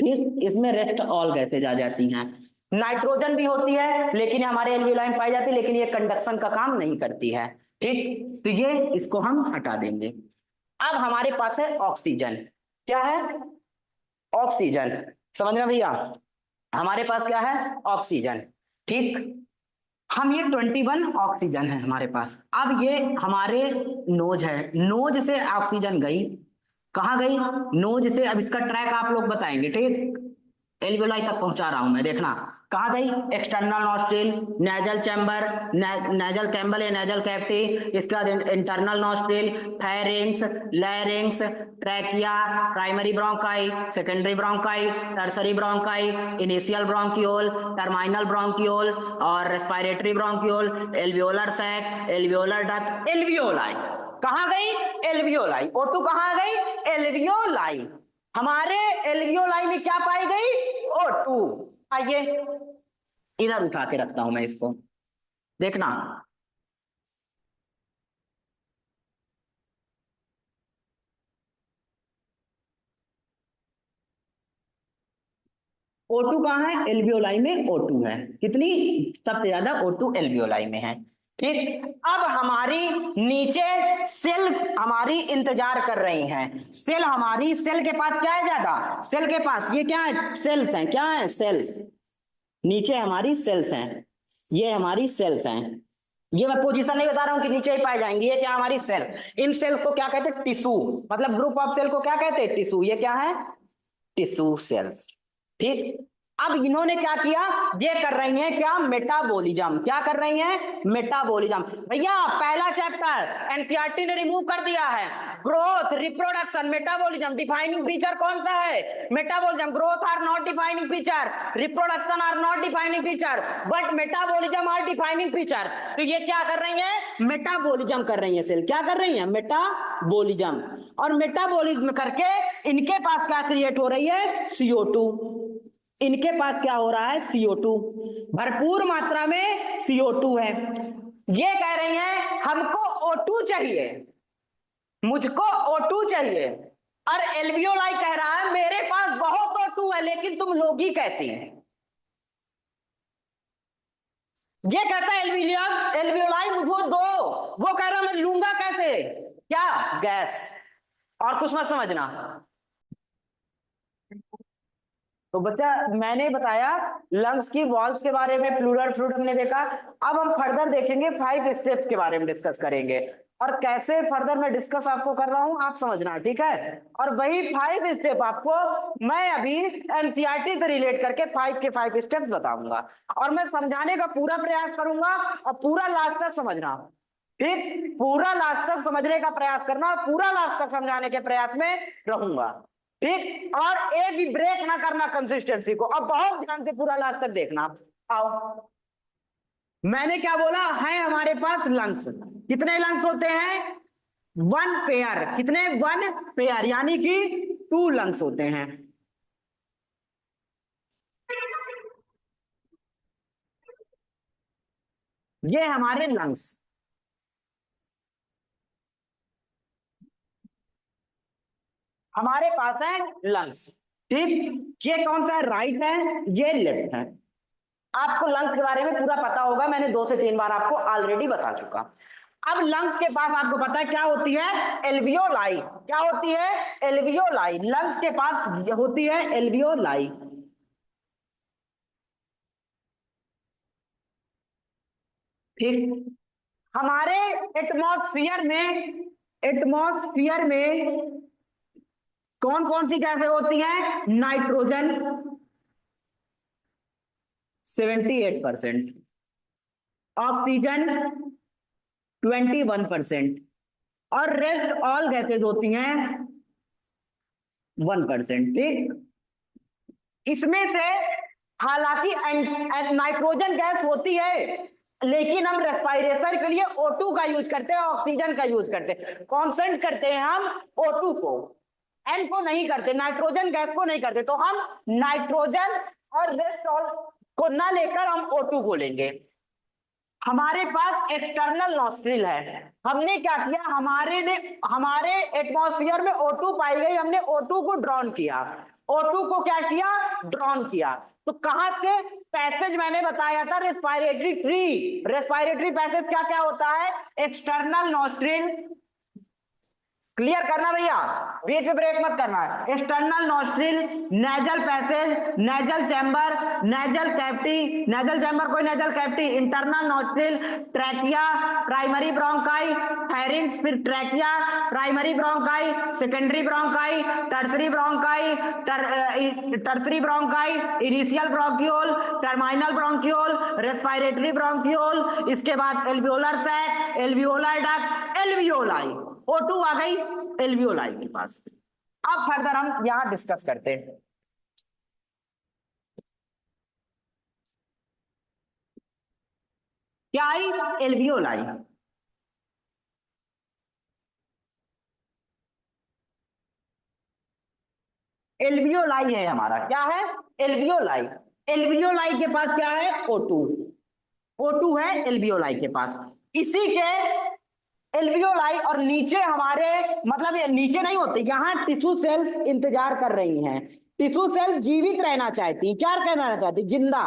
ठीक, इसमें रेस्ट ऑल गैसेज आ जाती हैं। नाइट्रोजन भी होती है, लेकिन हमारे एल्वियोलाई में पाई जाती है, लेकिन ये कंडक्शन का काम नहीं करती है। ठीक, तो ये इसको हम हटा देंगे। अब हमारे पास है ऑक्सीजन। क्या है? ऑक्सीजन। समझना भैया, हमारे पास क्या है? ऑक्सीजन। ठीक, हम ये 21 ऑक्सीजन है हमारे पास। अब ये हमारे नोज है, नोज से ऑक्सीजन गई, कहाँ गई? नोज से। अब इसका ट्रैक आप लोग बताएंगे। ठीक, एल्वियोलाई तक पहुंचा रहा हूं मैं, देखना कहाँ गई? External nostril, nasal chamber, nasal chamber या नेजल कैविटी, इसके बाद internal nostril, pharynx, larynx, trachea, primary bronchi, secondary bronchi, tertiary bronchi, initial bronchiole, terminal bronchiole, और respiratory bronchiole, alveolar sac, alveolar duct, alveoli. कहाँ गई? एल्वियोलाई। O2 कहाँ गई? Alveoli. हमारे alveoli में क्या पाई गई? O2। आइए इधर उठा के रखता हूं मैं इसको, देखना। O2 कहाँ है? एल्वियोलाई में O2 है। कितनी? सबसे ज्यादा O2 एल्वियोलाई में है। ठीक, अब हमारी नीचे सेल हमारी इंतजार कर रही हैं। सेल हमारी, सेल के पास क्या है ज्यादा? सेल के पास ये क्या है? सेल्स हैं। क्या है? सेल्स। नीचे हमारी सेल्स हैं, ये हमारी सेल्स हैं। ये मैं पोजीशन नहीं बता रहा हूं कि नीचे ही पाए जाएंगे। ये क्या? हमारी सेल। इन सेल को क्या कहते हैं? टिश्यू। मतलब ग्रुप ऑफ सेल को क्या कहते हैं? टिश्यू। ये क्या है? Tissue cells. ठीक, अब इन्होंने क्या किया? ये कर रही हैं क्या? मेटाबॉलिज्म। क्या कर रही हैं? मेटाबॉलिज्म। भैया पहला चैप्टर एनसीईआरटी ने रिमूव कर दिया है। Growth, reproduction, metabolism. Defining feature कौन सा है? Metabolism. Growth are not defining feature, reproduction are not defining feature, but metabolism are defining feature. तो ये क्या कर रही है? मेटाबॉलिज्म कर रही है सेल। क्या कर रही है? मेटाबॉलिज्म। और मेटाबॉलिज्म करके इनके पास क्या क्रिएट हो रही है? CO2। इनके पास क्या हो रहा है? CO2। भरपूर मात्रा में CO2 है। ये कह रही हैं हमको O2 चाहिए, मुझको O2 चाहिए। और एल्वियोलाई कह रहा है मेरे पास बहुत O2 है, लेकिन तुम लोगी कैसी? ये कहता है एल्वियोलाई मुझको दो, वो कह रहा मैं लूंगा कैसे? क्या? गैस। और कुछ मत समझना। तो बच्चा मैंने बताया लंग्स की वॉल्स के बारे में, प्लूरल फ्लूइड हमने देखा। अब हम फर्दर देखेंगे 5 स्टेप्स के बारे में डिस्कस करेंगे, और कैसे फर्दर मैं डिस्कस आपको कर रहा हूं आप समझना, ठीक है? और वही 5 स्टेप आपको मैं अभी एनसीईआरटी से रिलेट करके 5 के 5 स्टेप्स बताऊंगा, और मैं समझाने का पूरा प्रयास करूंगा, और पूरा लास्ट तक समझना। ठीक, पूरा लास्ट तक समझने का प्रयास करना, पूरा लास्ट तक समझाने के प्रयास में रहूंगा। ठीक, और एक भी ब्रेक ना करना कंसिस्टेंसी को। अब बहुत ध्यान से पूरा लास्ट तक देखना। आओ, मैंने क्या बोला है? हमारे पास लंग्स, कितने लंग्स होते हैं? 1 पेयर। कितने? 1 पेयर, यानी कि 2 लंग्स होते हैं। ये हमारे लंग्स, हमारे पास है लंग्स। ठीक, ये कौन सा है? राइट है, ये लेफ्ट है। आपको लंग्स के बारे में पूरा पता होगा, मैंने 2 से 3 बार आपको ऑलरेडी बता चुका। अब लंग्स के पास आपको पता है क्या होती है? एल्वियोलाई। क्या होती है? एल्वियोलाई। लंग्स के पास होती है एल्वियोलाई। ठीक, हमारे एटमॉस्फियर में, एटमॉस्फियर में कौन कौन सी गैसें होती हैं? नाइट्रोजन 78%, ऑक्सीजन 21%, और रेस्ट ऑल गैसेज होती हैं 1%। ठीक, इसमें से हालांकि नाइट्रोजन गैस होती है, लेकिन हम रेस्पिरेशन के लिए O2 का यूज करते हैं, ऑक्सीजन का यूज करते हैं, कॉन्सेंट करते हैं हम O2 को, N को नहीं करते, नाइट्रोजन गैस को नहीं करते। तो हम नाइट्रोजन और रेस्ट ऑल को ना लेकर हम O2 को लेंगे। हमारे पास एक्सटर्नल नॉस्ट्रिल है। हमने क्या किया? हमारे एटमॉस्फेयर में O2 पाई गई, हमने O2 को ड्रॉन किया। O2 को क्या किया? ड्रॉन किया। तो कहां से? पैसेज मैंने बताया था, रेस्पिरेटरी ट्री। रेस्पिरेटरी पैसेज क्या क्या होता है? एक्सटर्नल नॉस्ट्रिल, क्लियर करना भैया, बीच में ब्रेक मत करना है। External nostril, nasal passage, nasal chamber, nasal cavity, nasal chamber कोई nasal cavity, internal nostril, trachea, primary bronchi, pharynx, फिर trachea, primary bronchi, secondary bronchi, tertiary bronchi, tertiary bronchi, initial bronchiole, terminal bronchiole, respiratory bronchiole, इसके बाद alveolar sac, alveolar duct, alveoli. O2 आ गई alveoli के पास। अब further हम यहां discuss करते हैं। क्या आई? एल्वियोलाई। एल्वियोलाई है हमारा, क्या है? एल्वियोलाई। एल्वियोलाई के पास क्या है? O2। O2 है एल्वियोलाई के पास। इसी के एल्वियोलाई और नीचे हमारे, मतलब ये नीचे नहीं होते, यहां टिश्यू सेल्स इंतजार कर रही हैं टिश्यू सेल जीवित रहना चाहती, क्या रहना चाहती, जिंदा।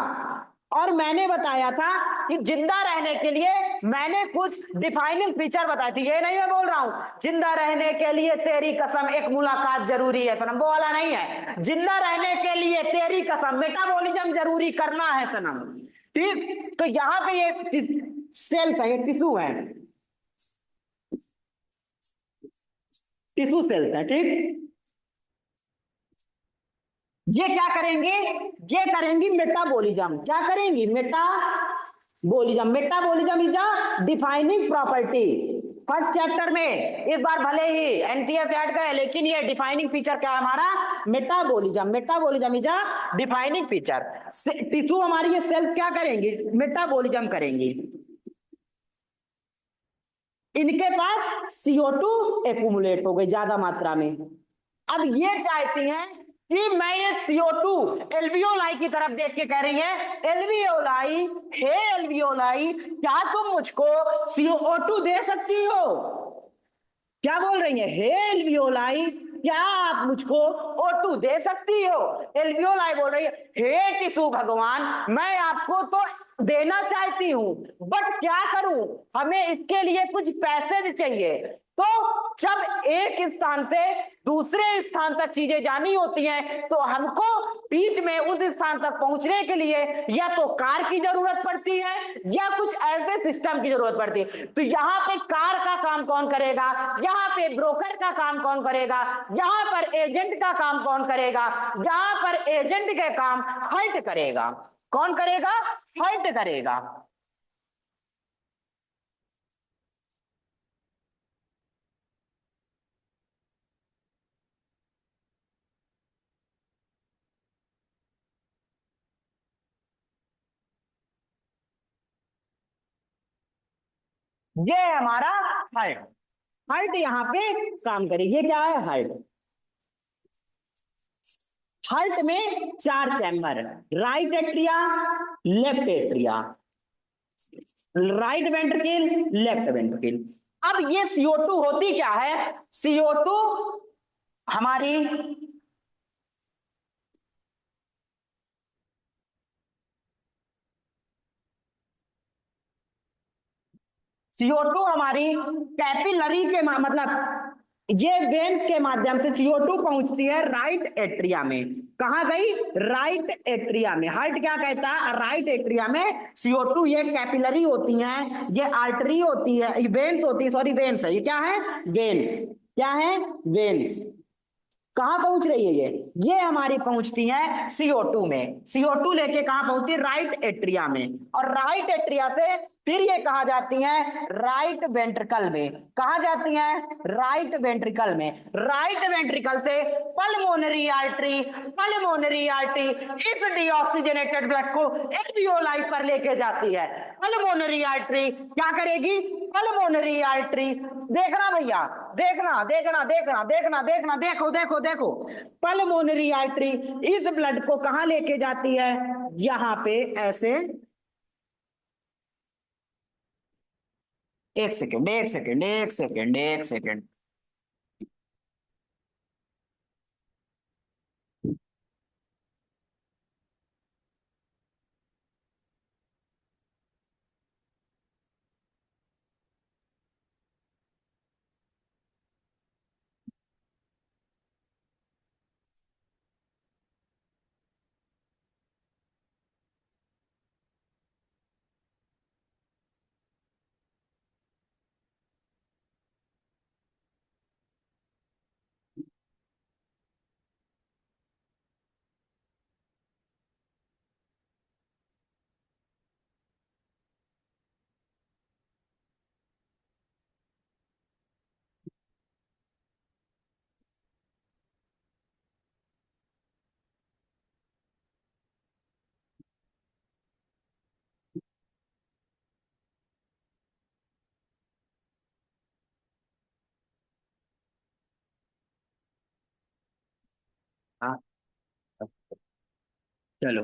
और मैंने बताया था कि जिंदा रहने के लिए मैंने कुछ डिफाइनिंग फीचर बताए थे, ये नहीं मैं बोल रहा हूं जिंदा रहने के लिए तेरी कसम एक मुलाकात जरूरी है सनम, वो वाला नहीं है। जिंदा रहने के लिए तेरी कसम मेटाबॉलिज्म जरूरी करना है सनम, ठीक। तो यहां पे ये सेल्स है, ये टिश्यू है, टिश्यू सेल्स है, ठीक। ये क्या करेंगे, ये करेंगी मेटाबॉलिज्म, क्या करेंगी, metabolism. Metabolism is a defining property. First chapter में इस बार भले ही एनटीएस ऐड का है, लेकिन ये डिफाइनिंग फीचर क्या है हमारा, metabolism. Metabolism is a defining feature. Tissue हमारी ये सेल्स क्या करेंगी, मेटाबॉलिज्म करेंगी। इनके पास CO2 एक्यूमुलेट हो गई ज्यादा मात्रा में। अब ये चाहती हैं कि मैं ये CO2 एल्वियोलाई की तरफ देख के कह रही है, एल्वियोलाई, हे एल्वियोलाई, क्या तुम मुझको CO2 दे सकती हो? क्या बोल रही है, हे एल्वियोलाई, क्या आप मुझको O2 दे सकती हो? एल्वियोलाई बोल रही है, हे टिश्यू भगवान, मैं आपको तो देना चाहती हूं, बट क्या करूं, हमें इसके लिए कुछ पैसे चाहिए। तो जब एक स्थान से दूसरे स्थान तक चीजें जानी होती हैं, तो हमको बीच में उस स्थान तक पहुंचने के लिए या तो कार की जरूरत पड़ती है या कुछ ऐसे सिस्टम की जरूरत पड़ती है। तो यहाँ पे कार का काम कौन करेगा, यहाँ पे ब्रोकर का काम कौन करेगा, यहाँ पर एजेंट का काम कौन करेगा, यहाँ पर एजेंट के काम हल्ट करेगा, कौन करेगा, हल्ट करेगा। ये है हमारा हल्ट। हल्ट यहाँ पे काम करेगी, ये क्या है, हल्ट। हार्ट में 4 chamber, right atria, left atria, right ventricle, left ventricle. अब ये CO2 होती क्या है, CO2 हमारी CO2 हमारी कैपिलरी के मतलब ये वेन्स के माध्यम से CO2 पहुंचती है राइट एट्रिया में। कहां गई, राइट एट्रिया में। हार्ट क्या कहता है, राइट एट्रिया में CO2, ये कैपिलरी होती हैं, ये आर्टरी होती है, ये वेन्स होती है, सॉरी वेन्स है, ये क्या है, वेन्स, क्या है, वेन्स। कहां पहुंच रही है ये हमारी पहुंचती है CO2 में। CO2 लेके कहां पहुंचती है, राइट एट्रिया में। और राइट एट्रिया से फिर ये कहा जाती हैं राइट वेंट्रिकल में। कहा जाती हैं, राइट वेंट्रिकल में। राइट वेंट्रिकल से पल्मोनरी आर्टरी, पल्मोनरी आर्टरी इस डीऑक्सीजनेटेड ब्लड को एल्वियोलाई पर लेके जाती है। पल्मोनरी आर्टरी क्या करेगी, पल्मोनरी आर्टरी, देखना भैया, देखना देखना देखना देखना देखना, देखो देखो देखो, पल्मोनरी आर्टरी इस ब्लड को कहां लेके जाती है, यहां पे ऐसे, एक सेकेंड एक सेकेंड एक सेकेंड एक सेकेंड। हाँ चलो,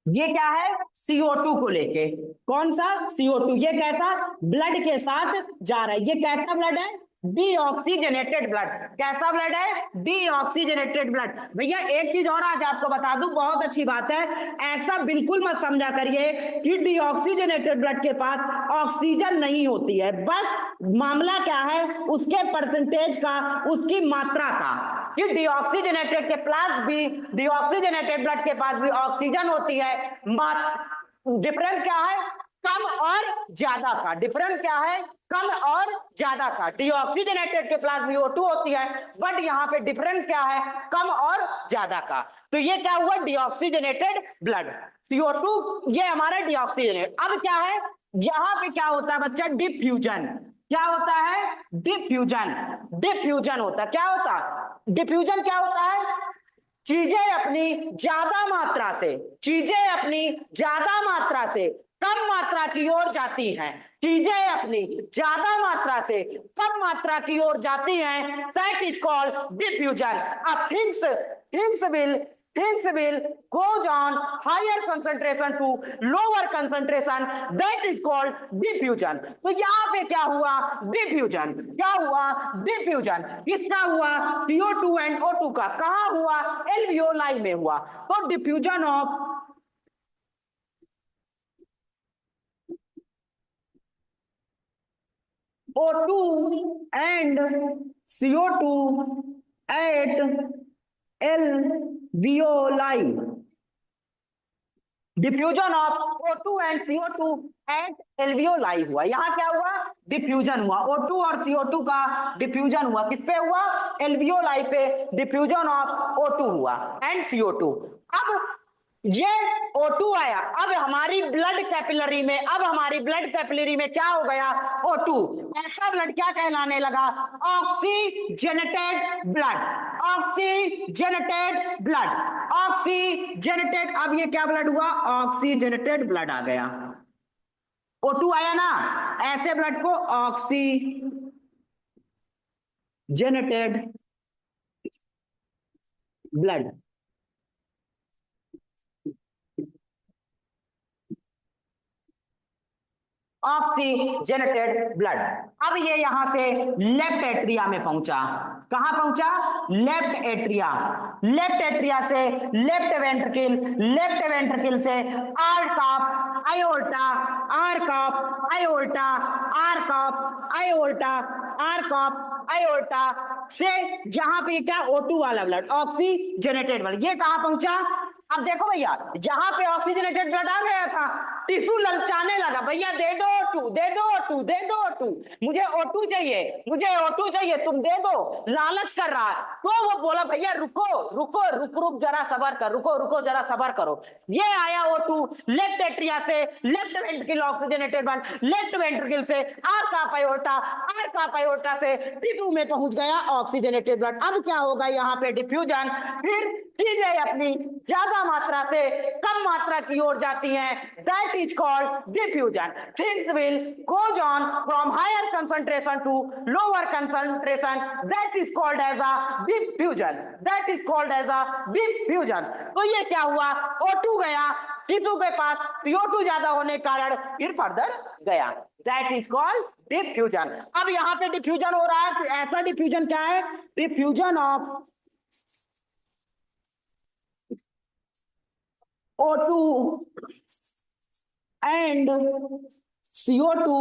ये क्या है, CO2 को लेके, कौन सा CO2, ये कैसा ब्लड के साथ जा रहा है, ये कैसा ब्लड है, डीऑक्सीजनेटेड ब्लड। कैसा ब्लड है? Deoxygenated blood. भैया एक चीज और आज आपको बता दूं, बहुत अच्छी बात है, ऐसा बिल्कुल मत समझा करिए कि डीऑक्सीजनेटेड ब्लड के पास ऑक्सीजन नहीं होती है। बस मामला क्या है, उसके परसेंटेज का, उसकी मात्रा का, कि डीऑक्सीजनेटेड के पास भी, डीऑक्सीजनेटेड ब्लड के पास भी ऑक्सीजन होती है। डिफरेंस क्या है? कम और ज्यादा का। डिफरेंस क्या है? कम और ज्यादा का। डीऑक्सीजनेटेड के पास भी O2 होती है, बट यहां पे डिफरेंस क्या है? कम और ज्यादा का। तो ये क्या हुआ? डीऑक्सीजनेटेड ब्लड, CO2, ये हमारा डीऑक्सीजनेट। अब क्या है, यहां पे क्या होता है बच्चा? डिफ्यूजन। क्या होता है? डिफ्यूजन। डिफ्यूजन होता है। क्या होता है? डिफ्यूजन क्या होता है? चीजें अपनी ज्यादा मात्रा से, चीजें अपनी ज्यादा मात्रा से कम मात्रा की ओर जाती हैं। चीजें अपनी ज्यादा मात्रा से कम मात्रा की ओर जाती हैं, दैट इज कॉल्ड डिफ्यूजन। अब things will goes on higher concentration to lower concentration, that is called diffusion। तो यहां पे क्या हुआ? डिफ्यूजन। क्या हुआ? डिफ्यूजन। किसका हुआ? CO2 एंड O2 का। कहां हुआ? एल्वियोलाई में हुआ। तो diffusion of O2 and CO2 at alveoli। Diffusion of O2 and CO2 at alveoli हुआ। यहां क्या हुआ? डिफ्यूजन हुआ। O2 और CO2 का डिफ्यूजन हुआ। किस पे हुआ? एल्वियोलाई पे डिफ्यूजन ऑफ O2 हुआ एंड CO2। अब ये O2 आया, अब हमारी ब्लड कैपिलरी में, अब हमारी ब्लड कैपिलरी में क्या हो गया? O2। ऐसा ब्लड क्या कहलाने लगा? Oxygenated blood. Oxygenated blood. Oxygenated. अब ये क्या ब्लड हुआ? ऑक्सीजनेटेड ब्लड आ गया। O2 आया ना, ऐसे ब्लड को ऑक्सीजनेटेड ब्लड। Oxygenated blood. अब ये यहां से लेफ्ट एट्रिया में पहुंचा। कहां पहुंचा? Left atria. लेफ्ट एट्रिया से लेफ्ट वेंट्रिकल, लेफ्ट वेंट्रिकल से arch of aorta, arch of aorta, arch of aorta, arch of aorta से यहां पे क्या? O2 वाला ब्लड, ऑक्सीजनेटेड ब्लड, ये कहां पहुंचा? अब देखो भैया, जहां पे ऑक्सीजनेटेड ब्लड आ गया था, टिश्यू ललचाने लगा, भैया दे दो O2, दे दो O2, दे दो O2, मुझे O2 चाहिए, मुझे O2 चाहिए, तुम दे दो। लालच कर रहा है। तो वो बोला भैया रुको रुको, रुक रुक जरा सबर कर, रुको रुको जरा सबर करो। ये आया O2 लेफ्ट एट्रिया से, left ventricle oxygenated blood, left ventricle से arch of aorta, arch of aorta से टिश्यू में पहुंच गया ऑक्सीजनेटेड ब्लड। अब क्या होगा? यहाँ पे डिफ्यूजन। फिर चीजें अपनी ज्यादा मात्रा से कम मात्रा की ओर जाती हैं, that is called diffusion. Things will goes on from higher concentration to lower concentration, that is called as a diffusion, that is called as a diffusion. तो ये क्या हुआ? O2 गया टिश्यू के पास, CO2 ज्यादा होने के कारण फिर फर्दर गया, दैट इज कॉल्ड डिफ्यूजन। अब यहां पे डिफ्यूजन हो रहा है, तो ऐसा डिफ्यूजन क्या है? Diffusion of O2 and CO2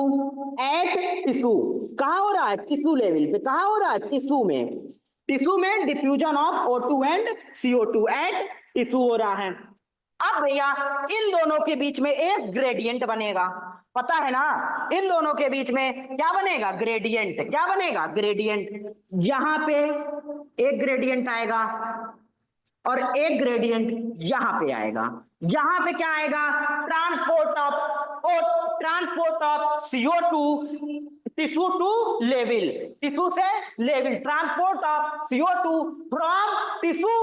at tissue. कहां हो रहा है? टिश्यू लेवल पे। कहां हो रहा है? टिश्यू में। टिश्यू में diffusion of O2 and CO2 at tissue हो रहा है। अब भैया इन दोनों के बीच में एक ग्रेडियंट बनेगा, पता है ना? इन दोनों के बीच में क्या बनेगा? ग्रेडियंट। क्या बनेगा? ग्रेडियंट। यहां पे एक ग्रेडियंट आएगा और एक ग्रेडियंट यहां पे आएगा। यहां पे क्या आएगा? Transport of CO2 tissue to level, tissue से level, transport of CO2 from tissue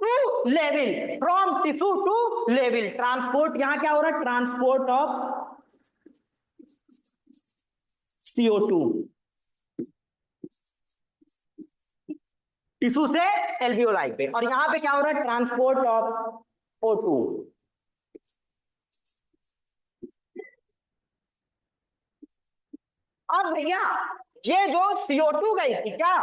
to level, from tissue to level. Transport यहां क्या हो रहा है? ट्रांसपोर्ट ऑफ CO2 टिश्यू से एल्वियोलाई पे, और यहां पे क्या हो रहा है? Transport of O2। अब भैया ये जो CO2 गई थी क्या,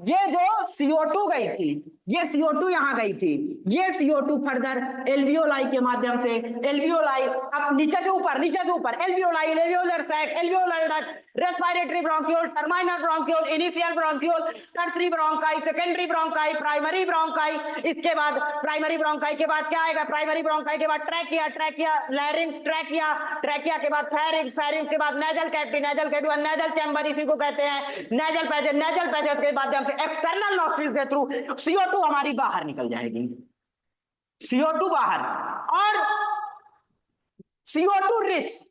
ये जो CO2 गई थी, ये CO2 यहां गई थी, ये CO2 फर्दर एल्वियोलाई के माध्यम से, एल्वियोलाई अब नीचे से ऊपर, नीचे से ऊपर, alveoli, alveolar sac, alveolar duct, respiratory bronchiole, terminal bronchiole, initial bronchiole, tertiary bronchi, secondary bronchi, primary bronchi, इसके बाद प्राइमरी ब्रोंकाई के बाद क्या आएगा, प्राइमरी ब्रोंकाई के बाद trachea, trachea, larynx, trachea, trachea के बाद फेरिंक्स, फेरिंक्स के बाद nasal cavity, nasal cavity, nasal chamber इसी को कहते हैं नेजल पैसेज, नेजल पैसेज के माध्यम से एक्सटर्नल नॉस्ट्रिल्स के थ्रू CO2 हमारी बाहर निकल जाएगी, CO2 बाहर, और CO2 रिच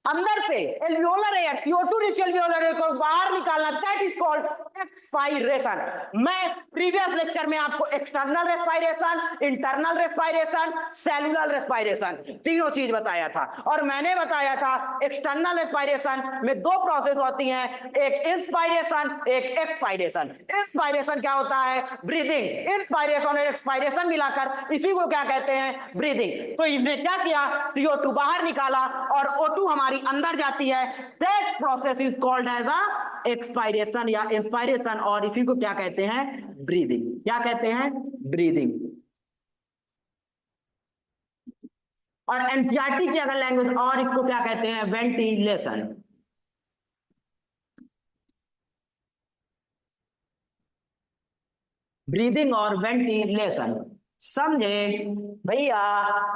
अंदर से alveolar air, CO2 rich alveolar air को बाहर निकालना, दैट इज कॉल्ड एक्सपायरेशन। मैं प्रीवियस लेक्चर में आपको external respiration, internal respiration, cellular respiration तीनों चीज बताया था, और मैंने बताया था एक्सटर्नल रेस्पायरेशन में दो प्रोसेस होती हैं, एक इंस्पायरेशन, एक एक्सपायरेशन। इंस्पायरेशन क्या होता है, ब्रीदिंग, इंस्पायरेशन और एक्सपायरेशन मिलाकर इसी को क्या कहते हैं, ब्रीदिंग। तो इसने क्या किया, CO2 बाहर निकाला और O2 हमारी अंदर जाती है, that process is called as a expiration या इंस्पायरेशन, और इसी को क्या कहते हैं, ब्रीदिंग। क्या कहते हैं, ब्रीदिंग। और एनसीईआरटी की अगर लैंग्वेज, और इसको क्या कहते हैं, वेंटिलेशन। ब्रीदिंग और वेंटिलेशन, समझे भैया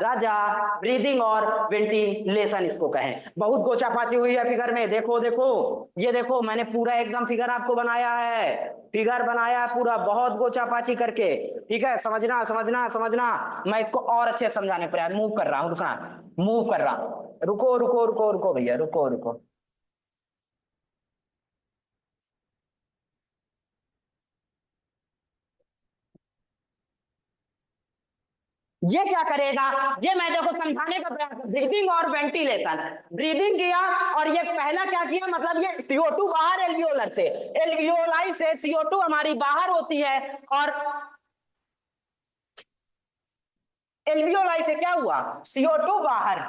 राजा, ब्रीदिंग और वेंटिलेशन इसको कहें। बहुत गोचा पाची हुई है फिगर में, देखो देखो, ये देखो मैंने पूरा एकदम फिगर आपको बनाया है, फिगर बनाया पूरा बहुत गोचा पाची करके, ठीक है, समझना समझना समझना। मैं इसको और अच्छे से समझाने प्रयास मूव कर रहा हूँ, रुकना, मूव कर रहा हूँ, रुको रुको रुको रुको भैया, रुको रुको। ये क्या करेगा, ये मैं देखो समझाने का प्रयास, ब्रीदिंग और वेंटिलेशन, ब्रीदिंग किया और ये पहला क्या किया, मतलब ये CO2 बाहर एल्वियोलर से, एल्वियोलाई से CO2 हमारी बाहर होती है, और एल्वियोलाई से क्या हुआ, CO2 बाहर,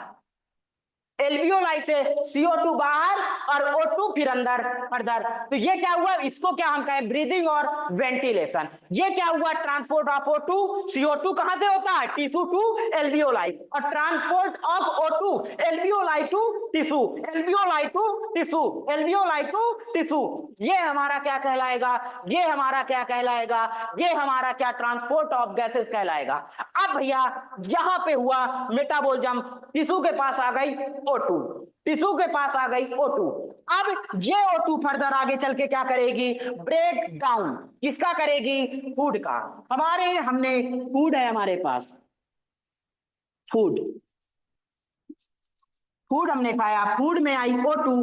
एल्वियोलाई से CO2 बाहर और O2 फिर अंदर फर्दर। तो ये क्या हुआ, इसको क्या हम कहें, ब्रीदिंग और वेंटिलेशन। ये क्या हुआ, ट्रांसपोर्ट ऑफ O2, CO2 कहां से होता है, टिश्यू टू एल्वियोलाई, और transport of O2 alveoli to tissue, alveoli to tissue, alveoli to tissue. ये हमारा क्या कहलाएगा, ये हमारा क्या कहलाएगा, ये हमारा क्या, ट्रांसपोर्ट ऑफ गैसेस कहलाएगा। अब भैया यहां पे हुआ मेटाबॉलिज्म, टिश्यू के पास आ गई O2, टिश्यू के पास आ गई O2। अब ये O2 फर्दर आगे चल के क्या करेगी, ब्रेक डाउन, किसका करेगी, फूड का। हमारे हमने फूड है हमारे पास, फूड, फूड हमने खाया, फूड में आई O2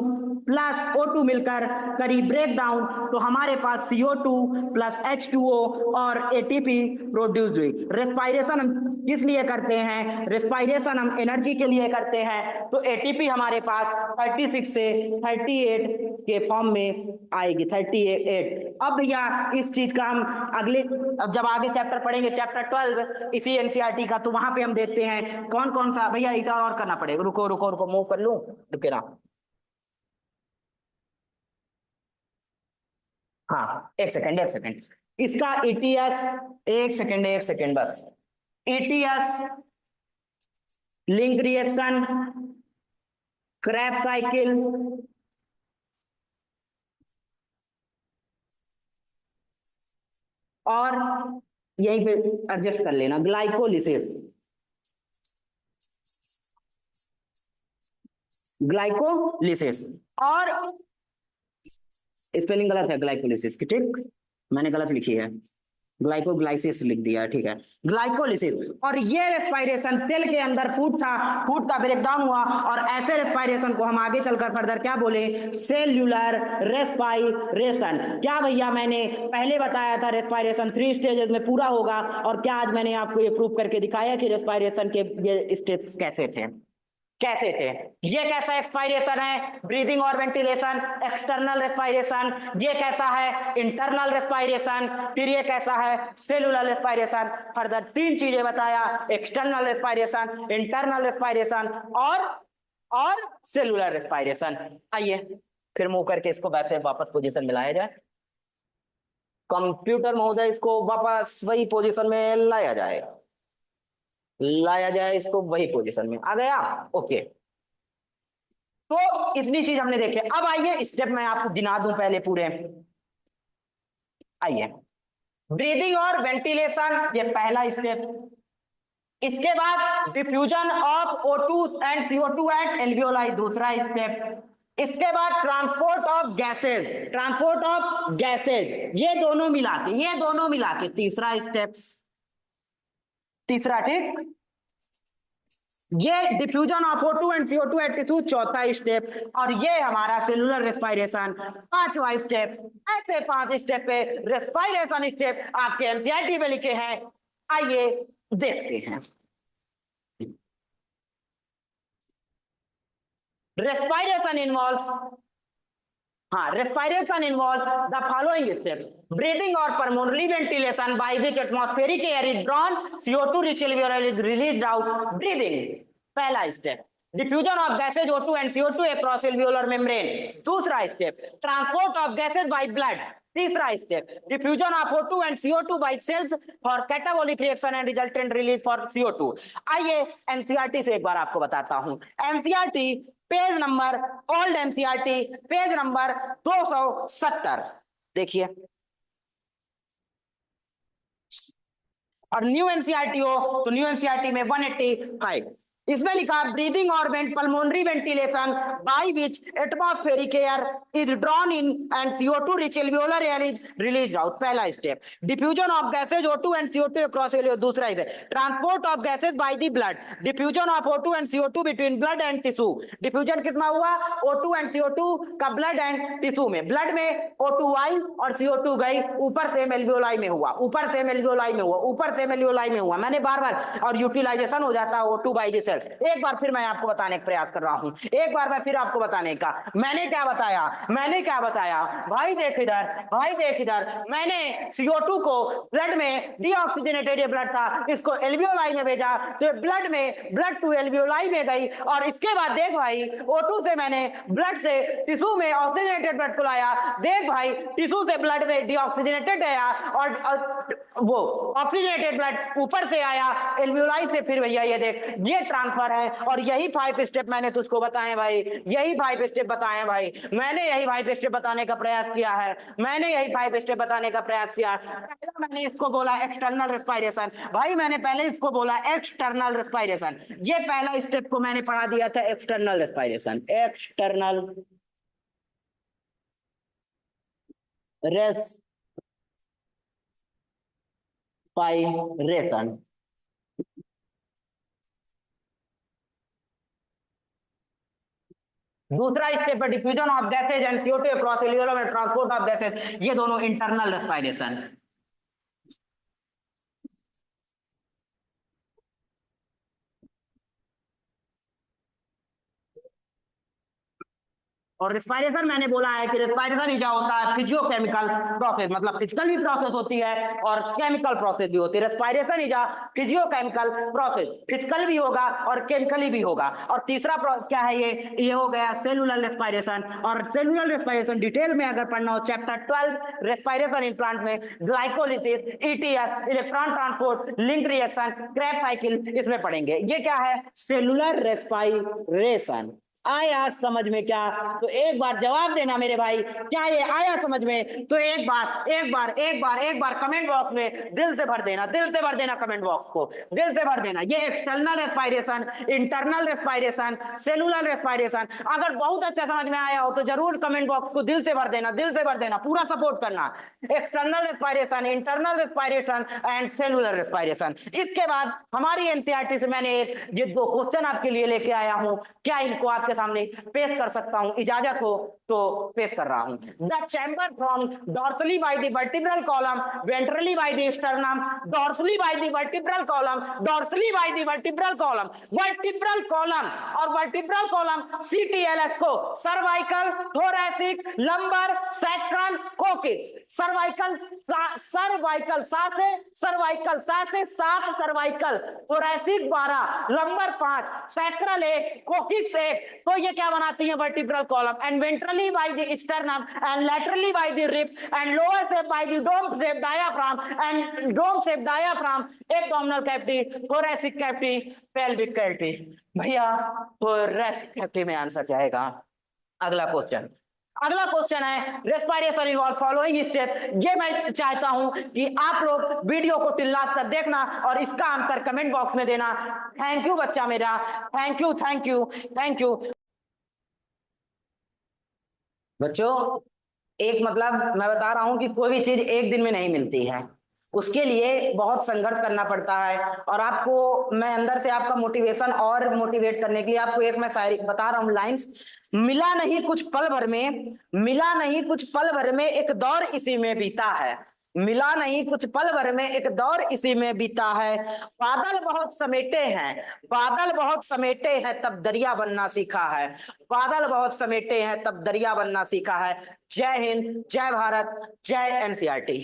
प्लस O2 मिलकर करी ब्रेक डाउन, तो हमारे पास CO2 प्लस H2O और ATP प्रोड्यूस हुई। रेस्पायरेशन हम किस लिए करते हैं, रेस्पायरेशन हम एनर्जी के लिए करते हैं, तो ATP हमारे पास 36 से 38 के फॉर्म में आएगी, 38। अब भैया इस चीज का हम अगले, अब जब आगे चैप्टर पढ़ेंगे, चैप्टर 12 इसी एनसीईआरटी का, तो वहां पे हम देखते हैं कौन कौन सा, भैया इधर और करना पड़ेगा, रुको रुको रुको, मूव कर लूं, रुके रहा, हाँ एक सेकंड एक सेकंड, इसका ETS, एक सेकंड बस, ETS link reaction, Krebs cycle, और यहीं पे एडजस्ट कर लेना, ग्लाइकोलिसिस, ग्लाइकोलिसिस, और स्पेलिंग गलत है ग्लाइकोलिसिस की, ठीक, मैंने गलत लिखी है, ग्लाइकोग्लाइसिस लिख दिया, ठीक है, ग्लाइकोलिसिस। और ये रेस्पायरेशन सेल के अंदर फूड था, फूड का ब्रेकडाउन हुआ, और ऐसे रेस्पायरेशन को हम आगे चलकर फर्दर क्या बोले, सेल्यूलर रेस्पायरेशन। क्या भैया मैंने पहले बताया था रेस्पायरेशन 3 स्टेजेस में पूरा होगा, और क्या आज मैंने आपको ये प्रूव करके दिखाया कि रेस्पायरेशन के ये स्टेप्स कैसे थे, कैसे थे। ये कैसा एक्सपायरेशन है, ब्रीदिंग और वेंटिलेशन, एक्सटर्नल रेस्पायरेशन। ये कैसा है, इंटरनल रेस्पायरेशन। फिर ये कैसा है, सेलुलर रेस्पायरेशन। फर्दर 3 चीजें बताया, एक्सटर्नल रेस्पायरेशन, इंटरनल रेस्पायरेशन और सेलुलर रेस्पायरेशन। आइए फिर मूव करके इसको वापस पोजीशन में लाया जाए। कंप्यूटर महोदय इसको वापस वही पोजीशन में लाया जाए, इसको वही पोजीशन में आ गया। ओके, तो इतनी चीज हमने देखे। अब आइए स्टेप मैं आपको गिना दूं पहले पूरे। आइए, ब्रीदिंग और वेंटिलेशन, ये पहला स्टेप। इसके बाद diffusion of O2 and CO2 at alveoli, दूसरा स्टेप। इसके बाद ट्रांसपोर्ट ऑफ गैसेज, ये दोनों मिला के तीसरा स्टेप। तीसरा, ठीक, ये diffusion of O2 and CO2 at tissue, चौथा स्टेप। और ये हमारा सेलुलर रेस्पिरेशन, पांचवा स्टेप। ऐसे 5 स्टेप पे रेस्पिरेशन स्टेप आपके एनसीईआरटी में लिखे हैं। आइए देखते हैं। Respiration involve the following step: breathing और pulmonary ventilation by which atmospheric air is drawn, CO2 rich alveoli is released out. Breathing, पहला step, diffusion of gases O2 and CO2 across alveolar membrane, दूसरा step, transport of gases by blood, तीसरा step, diffusion of O2 and CO2 by cells for catabolic reaction and resultant release for CO2। आइए NCERT से एक बार आपको बताता हूं। NCERT page number, old NCERT page number 270 देखिए, और न्यू एनसीईआरटी हो तो न्यू एनसीईआरटी में 185। इसमें लिखा ब्रीदिंग और pulmonary ventilation by which atmospheric air is drawn in and CO2 rich alveolar air is released out, पहला step. Diffusion of gases O2 and CO2 across alveolar, दूसरा step. Transport of gases by the blood, diffusion of O2 and CO2 between blood and tissue. Diffusion कितना हुआ? O2 and CO2 का blood and tissue में, blood में O2 आई और CO2 गई, ऊपर से एल्वियोलाई में हुआ, मैंने बार बार, और यूटिलाइजेशन हो जाता है O2 बाय द सेल। एक बार फिर मैं आपको बताने का प्रयास कर रहा हूं, एक बार मैं फिर आपको बताने का, मैंने क्या बताया भाई देख इधर, मैंने CO2 को ब्लड में, डीऑक्सीजनेटेड ये ब्लड था, इसको एल्वियोलाई में भेजा, तो ब्लड टू एल्वियोलाई में गई, और इसके बाद देख भाई O2 से मैंने ब्लड से टिश्यू में ऑक्सीजनेटेड ब्लड को लाया, देख भाई टिश्यू से ब्लड में डीऑक्सीजनेटेड आया, और वो ऑक्सीजनेटेड ब्लड ऊपर से आया एल्वियोलाई से, फिर भैया ये देख, ये ट्रांसफर है। और यही 5 स्टेप मैंने तुझको बताए भाई, यही 5 स्टेप बताए भाई, मैंने यही 5 स्टेप बताने का प्रयास किया है, पहला मैंने इसको बोला एक्सटर्नल रेस्पिरेशन, भाई मैंने पहले इसको बोला एक्सटर्नल रेस्पिरेशन, ये पहला स्टेप को मैंने पढ़ा दिया था, एक्सटर्नल रेस्पिरेशन, दूसरा स्टेप है diffusion of gases and CO2 across alveolar में ट्रांसपोर्ट ऑफ गैसेज, ये दोनों इंटरनल रेस्पिरेशन। और रेस्पिरेशन मैंने बोला है कि रेस्पिरेशन ही क्या होता है, फिजियोकेमिकल प्रोसेस, मतलब फिजिकल भी प्रोसेस होती है और केमिकल प्रोसेस भी होती है। Respiration is a physiochemical process, physical भी होगा और केमिकली भी होगा। और तीसरा क्या है, ये हो गया सेलुलर रेस्पिरेशन। और सेलुलर रेस्पिरेशन डिटेल में अगर पढ़ना हो चैप्टर 12 रेस्पिरेशन इन प्लांट में, glycolysis, ETS, electron transport, link reaction, Krebs cycle, इसमें पढ़ेंगे। ये क्या है, सेलुलर रेस्पिरेशन। आया समझ में क्या? तो एक बार जवाब देना मेरे भाई, क्या ये आया समझ में? तो एक बार कमेंट बॉक्स में दिल से भर देना, कमेंट बॉक्स को दिल से भर देना। ये external respiration, internal respiration, cellular respiration, अगर बहुत अच्छा समझ में आया हो तो जरूर कमेंट बॉक्स को दिल से भर देना, पूरा सपोर्ट करना। External respiration, internal respiration and cellular respiration. इसके बाद हमारी एनसीईआरटी से मैंने ये 2 क्वेश्चन आपके लिए लेके आया हूं, क्या इनको आपके सामने पेश कर सकता हूं? इजाजत हो तो पेश कर रहा हूं। The chamber from dorsally by the vertebral column, ventrally by the sternum, dorsally by the vertebral column, vertebral column और वर्टिब्रल कॉलम CTLS को cervical, thoracic, lumbar, sacral, coccyx. Cervical 7 cervical, thoracic 12, lumbar 5, sacral 1, coccyx 1, तो ये क्या बनाती है, vertebral column. And ventrally horizontally by the sternum and laterally by the rib and lower shape by the dome shaped diaphragm and dome shaped diaphragm, abdominal cavity, thoracic cavity, pelvic cavity। भैया thoracic cavity में answer जाएगा। अगला question, अगला question है respiration involve following step. ये मैं चाहता हूं कि आप लोग वीडियो को टिल लास्ट तक देखना और इसका आंसर कमेंट बॉक्स में देना। थैंक यू बच्चा मेरा, thank you thank you thank you. बच्चों एक मतलब मैं बता रहा हूं कि कोई भी चीज एक दिन में नहीं मिलती है, उसके लिए बहुत संघर्ष करना पड़ता है। और आपको मैं अंदर से आपका मोटिवेशन और मोटिवेट करने के लिए आपको एक मैं शायरी बता रहा हूं, लाइंस। मिला नहीं कुछ पल भर में, मिला नहीं कुछ पल भर में, एक दौर इसी में बीता है। मिला नहीं कुछ पल भर में, एक दौर इसी में बीता है। बादल बहुत समेटे हैं, बादल बहुत समेटे हैं, तब दरिया बनना सीखा है। बादल बहुत समेटे हैं, तब दरिया बनना सीखा है। जय हिंद, जय भारत, जय एनसीईआरटी।